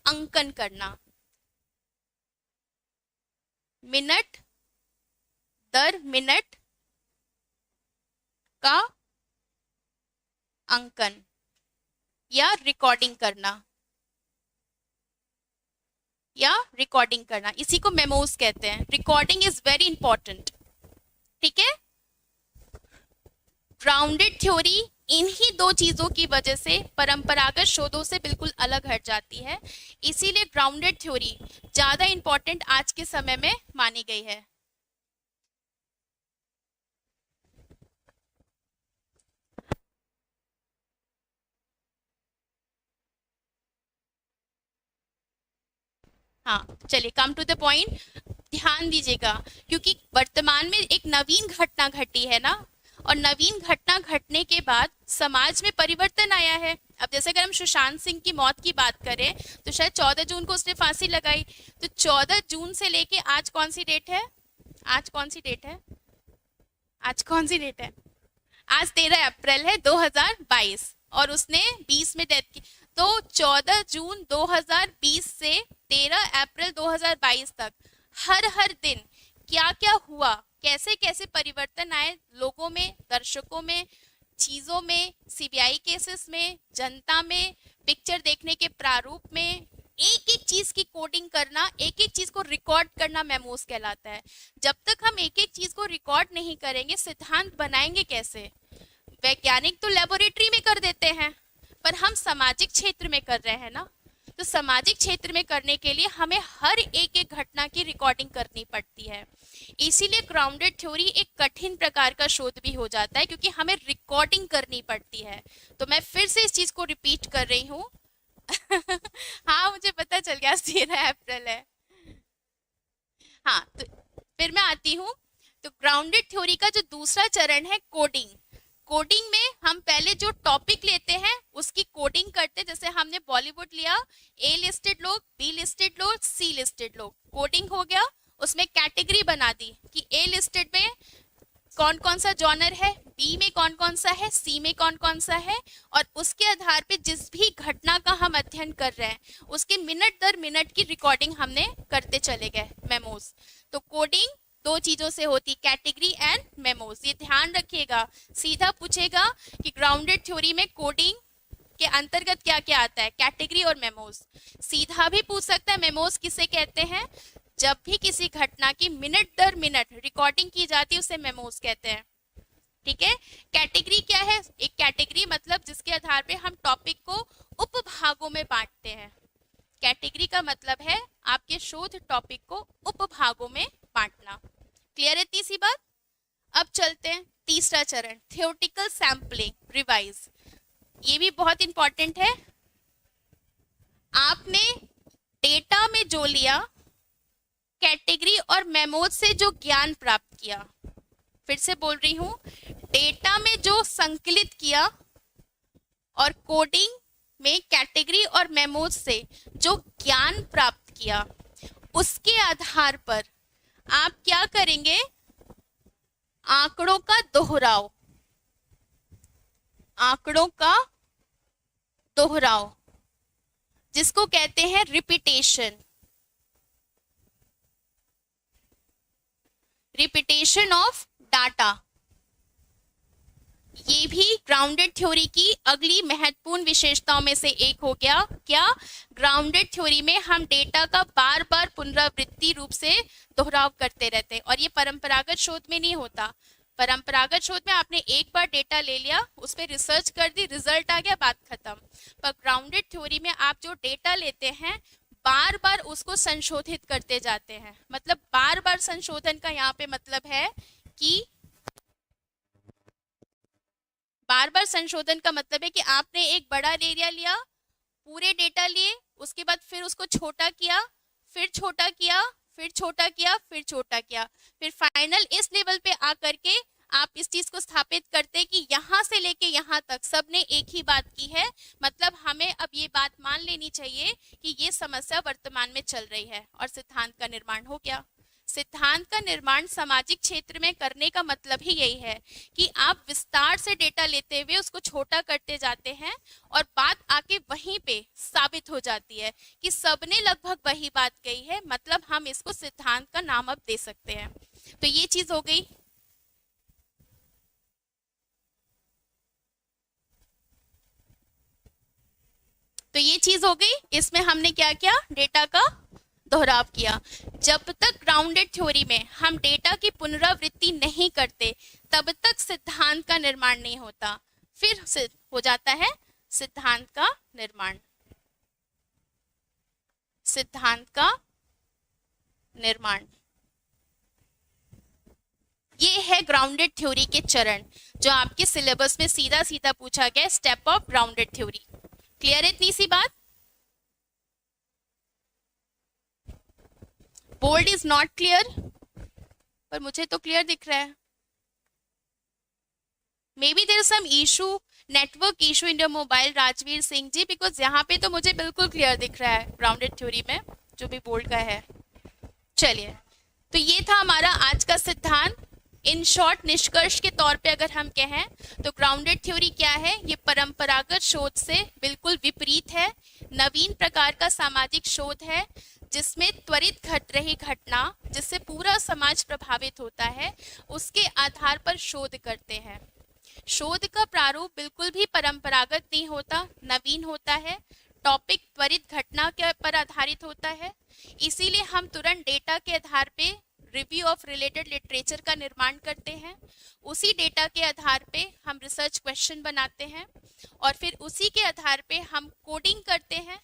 अंकन करना, मिनट दर मिनट का अंकन या रिकॉर्डिंग करना, या रिकॉर्डिंग करना, इसी को मेमोज कहते हैं। रिकॉर्डिंग इज वेरी इंपॉर्टेंट, ठीक है। ग्राउंडेड थ्योरी इन्हीं दो चीजों की वजह से परंपरागत शोधों से बिल्कुल अलग हट जाती है, इसीलिए ग्राउंडेड थ्योरी ज्यादा इंपॉर्टेंट आज के समय में मानी गई है। हाँ, चलिए कम टू द पॉइंट, ध्यान दीजिएगा, क्योंकि वर्तमान में एक नवीन घटना घटी है ना, और नवीन घटना घटने के बाद समाज में परिवर्तन आया है। अब जैसे अगर हम सुशांत सिंह की मौत की बात करें तो शायद 14 जून को उसने फांसी लगाई, तो 14 जून से लेके आज कौन सी डेट है, आज कौन सी डेट है, आज कौन सी डेट है, आज 13 अप्रैल है 2022, और उसने 20 में डेथ की। तो 14 जून 2020 से 13 अप्रैल 2022 तक हर हर दिन क्या क्या हुआ, कैसे कैसे परिवर्तन आए लोगों में, दर्शकों में, चीजों में, सीबीआई केसेस में, जनता में, पिक्चर देखने के प्रारूप में, एक एक चीज की कोडिंग करना, एक एक चीज को रिकॉर्ड करना मेमोज कहलाता है। जब तक हम एक एक चीज को रिकॉर्ड नहीं करेंगे, सिद्धांत बनाएंगे कैसे? वैज्ञानिक तो लेबोरेटरी में कर देते हैं, पर हम सामाजिक क्षेत्र में कर रहे हैं ना, तो सामाजिक क्षेत्र में करने के लिए हमें हर एक एक घटना की रिकॉर्डिंग करनी पड़ती है। इसीलिए ग्राउंडेड थ्योरी एक कठिन प्रकार का शोध भी हो जाता है, क्योंकि हमें रिकॉर्डिंग करनी पड़ती है। तो मैं फिर से इस चीज को रिपीट कर रही हूँ। हाँ, मुझे पता चल गया 13 अप्रैल है। हाँ, तो फिर मैं आती हूँ। तो ग्राउंडेड थ्योरी का जो दूसरा चरण है कोडिंग, कोडिंग में हम पहले जो टॉपिक लेते हैं उसकी कोडिंग करते हैं। जैसे हमने बॉलीवुड लिया, ए लिस्टेड लोग, बी लिस्टेड लोग, सी लिस्टेड लोग, कोडिंग हो गया, उसमें कैटेगरी बना दी कि ए लिस्टेड में कौन कौन सा जॉनर है, बी में कौन कौन सा है, सी में कौन कौन सा है, और उसके आधार पे जिस भी घटना का हम अध्ययन कर रहे हैं उसके मिनट दर मिनट की रिकॉर्डिंग हमने करते चले गए, मेमोज। तो कोडिंग दो चीजों से होती, कैटेगरी एंड मेमोज, ये ध्यान रखिएगा। सीधा पूछेगा कि ग्राउंडेड थ्योरी में कोडिंग के अंतर्गत क्या क्या आता है, कैटेगरी और मेमोज। सीधा भी पूछ सकता है, मेमोज किसे कहते हैं, जब भी किसी घटना की मिनट दर मिनट रिकॉर्डिंग की जाती है उसे मेमोज कहते हैं। ठीक है। कैटेगरी क्या है, एक कैटेगरी मतलब जिसके आधार पे हम टॉपिक को उपभागों में बांटते हैं। कैटेगरी का मतलब है आपके शोध टॉपिक को उपभागों में बांटना। क्लियर है तीसरी बात। अब चलते हैं तीसरा चरण, थियोरेटिकल सैंपलिंग रिवाइज। ये भी बहुत इंपॉर्टेंट है। आपने डेटा में जो लिया, कैटेगरी और मेमोज से जो ज्ञान प्राप्त किया, फिर से बोल रही हूं, डेटा में जो संकलित किया और कोडिंग में कैटेगरी और मेमोज से जो ज्ञान प्राप्त किया, उसके आधार पर आप क्या करेंगे, आंकड़ों का दोहराव, आंकड़ों का दोहराव जिसको कहते हैं रिपीटेशन, रिपीटेशन ऑफ डाटा। ये भी ग्राउंडेड थ्योरी की अगली महत्वपूर्ण विशेषताओं में से एक हो गया। क्या, ग्राउंडेड थ्योरी में हम डेटा का बार बार पुनरावृत्ति रूप से दोहराव करते रहते हैं, और ये परंपरागत शोध में नहीं होता। परंपरागत शोध में आपने एक बार डेटा ले लिया, उस पर रिसर्च कर दी, रिजल्ट आ गया, बात खत्म। पर ग्राउंडेड थ्योरी में आप जो डेटा लेते हैं बार बार उसको संशोधित करते जाते हैं। मतलब बार बार संशोधन का यहाँ पे मतलब है कि बार बार संशोधन का मतलब है कि आपने एक बड़ा एरिया लिया, पूरे डेटा लिए, उसके बाद फिर उसको छोटा किया, फिर छोटा किया, फिर छोटा किया, फिर छोटा किया, फिर फाइनल इस लेवल पे आकर के आप इस चीज को स्थापित करते कि यहाँ से लेके यहाँ तक सबने एक ही बात की है। मतलब हमें अब ये बात मान लेनी चाहिए कि ये समस्या वर्तमान में चल रही है, और सिद्धांत का निर्माण हो गया। सिद्धांत का निर्माण सामाजिक क्षेत्र में करने का मतलब ही यही है कि आप विस्तार से डेटा लेते हुए उसको छोटा करते जाते हैं, और बात आके वहीं पे साबित हो जाती है कि सबने लगभग वही बात कही है। मतलब हम इसको सिद्धांत का नाम अब दे सकते हैं। तो ये चीज हो गई। तो ये चीज हो गई, इसमें हमने क्या किया, डेटा का दोहराव किया। जब तक ग्राउंडेड थ्योरी में हम डेटा की पुनरावृत्ति नहीं करते तब तक सिद्धांत का निर्माण नहीं होता। फिर हो जाता है सिद्धांत का निर्माण। सिद्धांत का निर्माण ये है ग्राउंडेड थ्योरी के चरण, जो आपके सिलेबस में सीधा सीधा पूछा गया, step of grounded theory. Clear है इतनी सी बात। बोल्ड इज नॉट क्लियर, पर मुझे तो क्लियर दिख रहा है। Maybe there is some issue, network issue in your mobile Rajveer Singh ji, because यहाँ पे तो मुझे बिल्कुल क्लियर दिख रहा है ग्राउंडेड थ्योरी में जो भी बोल्ड का है। चलिए, तो ये था हमारा आज का सिद्धांत। इन शॉर्ट निष्कर्ष के तौर पे अगर हम कहें तो ग्राउंडेड थ्योरी क्या है, ये परंपरागत शोध से बिल्कुल विपरीत है, नवीन प्रकार का सामाजिक शोध है जिसमें त्वरित घट रही घटना जिससे पूरा समाज प्रभावित होता है उसके आधार पर शोध करते हैं। शोध का प्रारूप बिल्कुल भी परंपरागत नहीं होता, नवीन होता है, टॉपिक त्वरित घटना के पर आधारित होता है। इसीलिए हम तुरंत डेटा के आधार पे रिव्यू ऑफ रिलेटेड लिटरेचर का निर्माण करते हैं, उसी डेटा के आधार पे हम रिसर्च क्वेश्चन बनाते हैं, और फिर उसी के आधार पे हम कोडिंग करते हैं,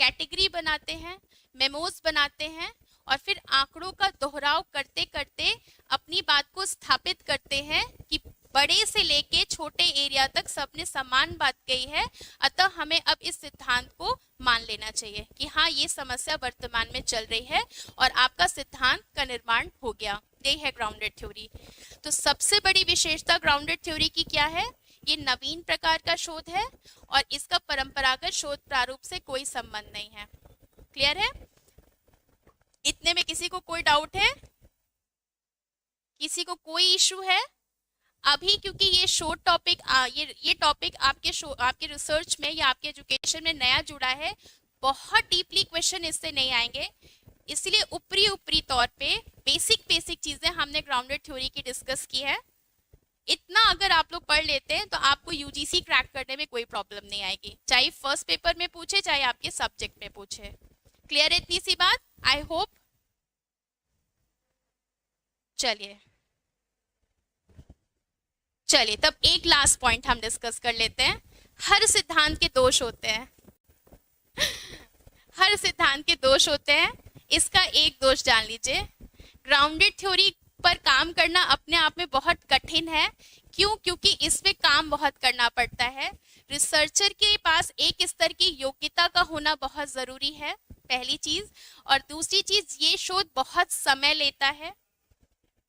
कैटेगरी बनाते हैं, मेमोज बनाते हैं, और फिर आंकड़ों का दोहराव करते करते अपनी बात को स्थापित करते हैं कि बड़े से लेके छोटे एरिया तक सबने समान बात कही है। अतः हमें अब इस सिद्धांत को मान लेना चाहिए कि हाँ, ये समस्या वर्तमान में चल रही है, और आपका सिद्धांत का निर्माण हो गया। यही है ग्राउंडेड थ्योरी। तो सबसे बड़ी विशेषता ग्राउंडेड थ्योरी की क्या है, ये नवीन प्रकार का शोध है और इसका परंपरागत शोध प्रारूप से कोई संबंध नहीं है। क्लियर है? इतने में किसी को कोई डाउट है, किसी को कोई इशू है? अभी क्योंकि ये शॉर्ट टॉपिक ये टॉपिक आपके रिसर्च में या आपके एजुकेशन में नया जुड़ा है, बहुत डीपली क्वेश्चन इससे नहीं आएंगे, इसलिए ऊपरी तौर पे बेसिक चीजें हमने ग्राउंडेड थ्योरी की डिस्कस की है। इतना अगर आप लोग पढ़ लेते हैं तो आपको यूजीसी क्रैक करने में कोई प्रॉब्लम नहीं आएगी, चाहे फर्स्ट पेपर में पूछे चाहे आपके सब्जेक्ट में पूछे। क्लियर है इतनी सी बात? I hope. चलिए चलिए तब एक लास्ट पॉइंट हम डिस्कस कर लेते हैं। हर सिद्धांत के दोष होते हैं। हर सिद्धांत के दोष होते हैं। इसका एक दोष जान लीजिए, ग्राउंडेड थ्योरी पर काम करना अपने आप में बहुत कठिन है। क्यों? क्योंकि इसमें काम बहुत करना पड़ता है। रिसर्चर के पास एक स्तर की योग्यता का होना बहुत जरूरी है, पहली चीज। और दूसरी चीज, ये शोध बहुत समय लेता है।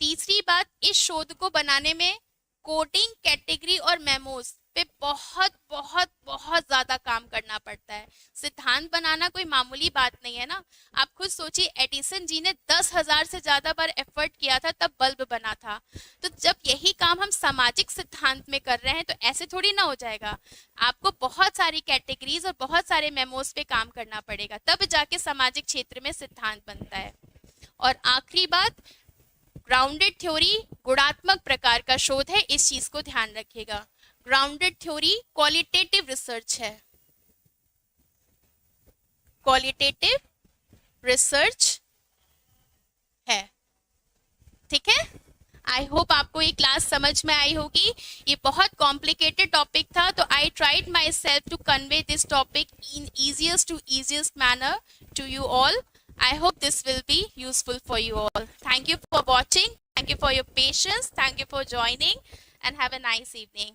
तीसरी बात, इस शोध को बनाने में कोडिंग, कैटेगरी और मेमोज पे बहुत बहुत बहुत ज्यादा काम करना पड़ता है। सिद्धांत बनाना कोई मामूली बात नहीं है ना। आप खुद सोचिए, एडिसन जी ने 10,000 से ज्यादा बार एफर्ट किया था तब बल्ब बना था। तो जब यही काम हम सामाजिक सिद्धांत में कर रहे हैं तो ऐसे थोड़ी ना हो जाएगा। आपको बहुत सारी कैटेगरीज और बहुत सारे मेमोज पे काम करना पड़ेगा, तब जाके सामाजिक क्षेत्र में सिद्धांत बनता है। और आखिरी बात, ग्राउंडेड थ्योरी गुणात्मक प्रकार का शोध है, इस चीज को ध्यान रखिएगा। ग्राउंडेड थ्योरी क्वालिटेटिव रिसर्च है, क्वालिटेटिव रिसर्च है। ठीक है? आई होप आपको ये क्लास समझ में आई होगी। ये बहुत कॉम्प्लिकेटेड टॉपिक था, तो I tried myself to convey this topic in easiest manner to you all. I hope this will be useful for you all. Thank you for watching. Thank you for your patience. Thank you for joining and have a nice evening.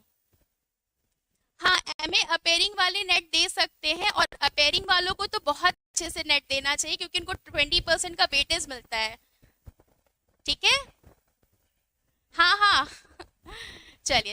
हाँ, MA appearing वाले net दे सकते हैं, और appearing वालों को तो बहुत अच्छे से नेट देना चाहिए क्योंकि उनको 20% का वेटेज मिलता है। ठीक है? हाँ हाँ। चलिए।